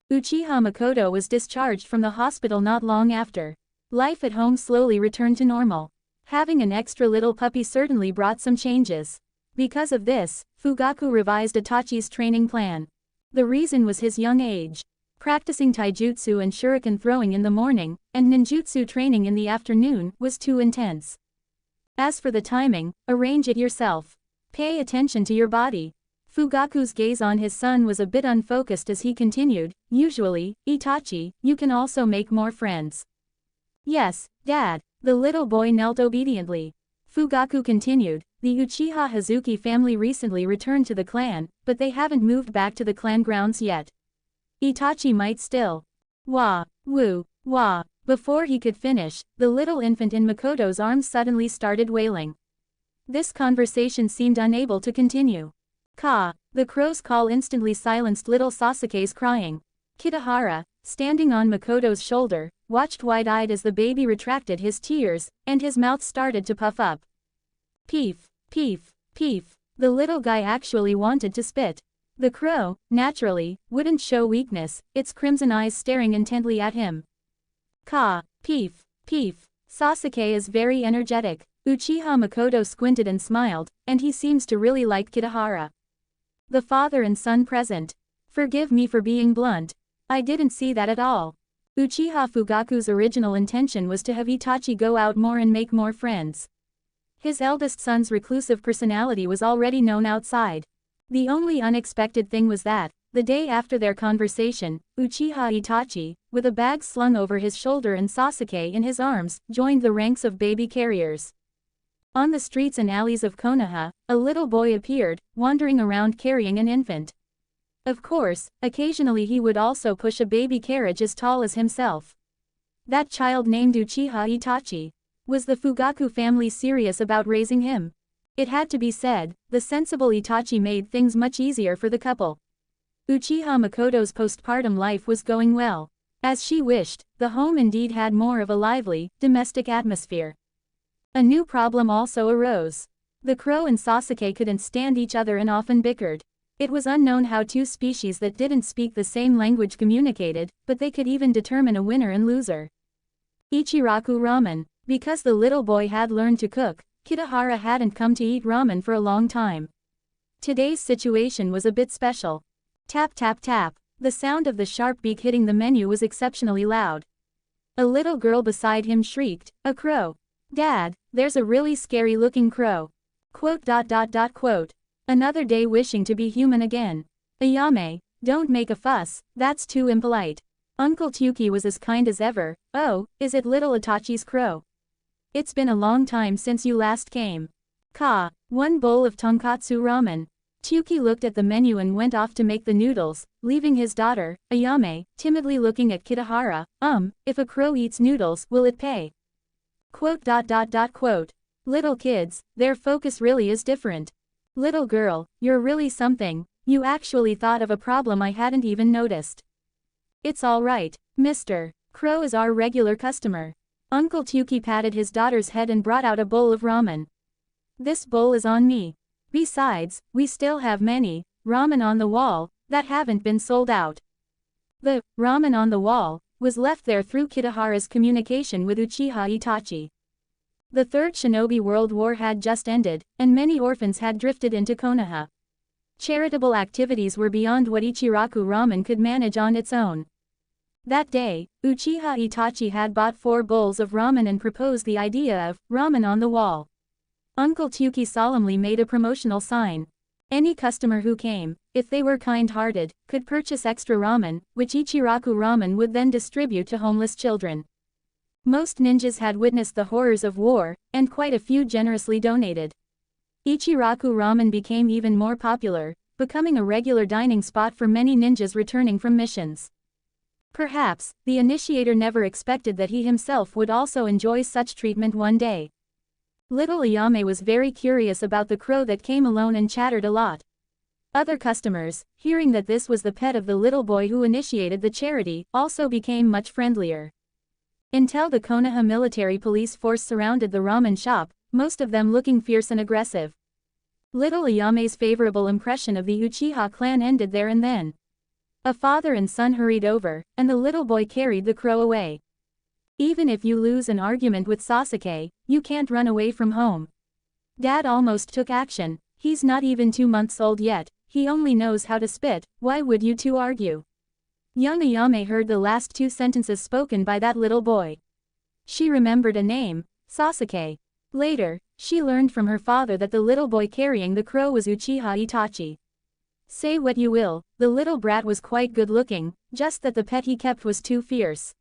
Uchiha Makoto was discharged from the hospital not long after. Life at home slowly returned to normal. Having an extra little puppy certainly brought some changes. Because of this, Fugaku revised Itachi's training plan. The reason was his young age. Practicing taijutsu and shuriken throwing in the morning, and ninjutsu training in the afternoon, was too intense. As for the timing, arrange it yourself. Pay attention to your body. Fugaku's gaze on his son was a bit unfocused as he continued, usually, Itachi, you can also make more friends. Yes, Dad. The little boy knelt obediently. Fugaku continued, the Uchiha Hazuki family recently returned to the clan, but they haven't moved back to the clan grounds yet. Itachi might still. Wah, woo, wah. Before he could finish, the little infant in Makoto's arms suddenly started wailing. This conversation seemed unable to continue. Ka, the crow's call instantly silenced little Sasuke's crying. Kitahara, standing on Makoto's shoulder, watched wide-eyed as the baby retracted his tears, and his mouth started to puff up. Peef, peef, peef. The little guy actually wanted to spit. The crow, naturally, wouldn't show weakness, its crimson eyes staring intently at him. Ka, peef, peef. Sasuke is very energetic. Uchiha Makoto squinted and smiled, and he seems to really like Kitahara. The father and son present. Forgive me for being blunt. I didn't see that at all. Uchiha Fugaku's original intention was to have Itachi go out more and make more friends. His eldest son's reclusive personality was already known outside. The only unexpected thing was that, the day after their conversation, Uchiha Itachi, with a bag slung over his shoulder and Sasuke in his arms, joined the ranks of baby carriers. On the streets and alleys of Konoha, a little boy appeared, wandering around carrying an infant. Of course, occasionally he would also push a baby carriage as tall as himself. That child named Uchiha Itachi. Was the Fugaku family serious about raising him? It had to be said, the sensible Itachi made things much easier for the couple. Uchiha Makoto's postpartum life was going well. As she wished, the home indeed had more of a lively, domestic atmosphere. A new problem also arose. The crow and Sasuke couldn't stand each other and often bickered. It was unknown how two species that didn't speak the same language communicated, but they could even determine a winner and loser. Ichiraku ramen. Because the little boy had learned to cook, Kitahara hadn't come to eat ramen for a long time. Today's situation was a bit special. Tap tap tap. The sound of the sharp beak hitting the menu was exceptionally loud. A little girl beside him shrieked, "A crow! Dad, there's a really scary-looking crow." Quote. Another day wishing to be human again. Ayame, don't make a fuss, that's too impolite. Uncle Tuki was as kind as ever. Oh, is it little Itachi's crow? It's been a long time since you last came. Ka, one bowl of tonkatsu ramen. Tuki looked at the menu and went off to make the noodles, leaving his daughter, Ayame, timidly looking at Kitahara. If a crow eats noodles, will it pay? Quote. Little kids, their focus really is different. Little girl, you're really something, you actually thought of a problem I hadn't even noticed. It's all right, Mr. Crow is our regular customer. Uncle Tuki patted his daughter's head and brought out a bowl of ramen. This bowl is on me. Besides, we still have many ramen on the wall that haven't been sold out. The ramen on the wall was left there through Kitahara's communication with Uchiha Itachi. The Third Shinobi World War had just ended, and many orphans had drifted into Konoha. Charitable activities were beyond what Ichiraku Ramen could manage on its own. That day, Uchiha Itachi had bought 4 bowls of ramen and proposed the idea of ramen on the wall. Uncle Tuki solemnly made a promotional sign. Any customer who came, if they were kind-hearted, could purchase extra ramen, which Ichiraku Ramen would then distribute to homeless children. Most ninjas had witnessed the horrors of war, and quite a few generously donated. Ichiraku Ramen became even more popular, becoming a regular dining spot for many ninjas returning from missions. Perhaps, the initiator never expected that he himself would also enjoy such treatment one day. Little Ayame was very curious about the crow that came alone and chattered a lot. Other customers, hearing that this was the pet of the little boy who initiated the charity, also became much friendlier. Until the Konoha military police force surrounded the ramen shop, most of them looking fierce and aggressive. Little Ayame's favorable impression of the Uchiha clan ended there and then. A father and son hurried over, and the little boy carried the crow away. Even if you lose an argument with Sasuke, you can't run away from home. Dad almost took action. He's not even 2 months old yet, he only knows how to spit, why would you two argue? Young Ayame heard the last 2 sentences spoken by that little boy. She remembered a name, Sasuke. Later, she learned from her father that the little boy carrying the crow was Uchiha Itachi. Say what you will, the little brat was quite good looking, just that the pet he kept was too fierce.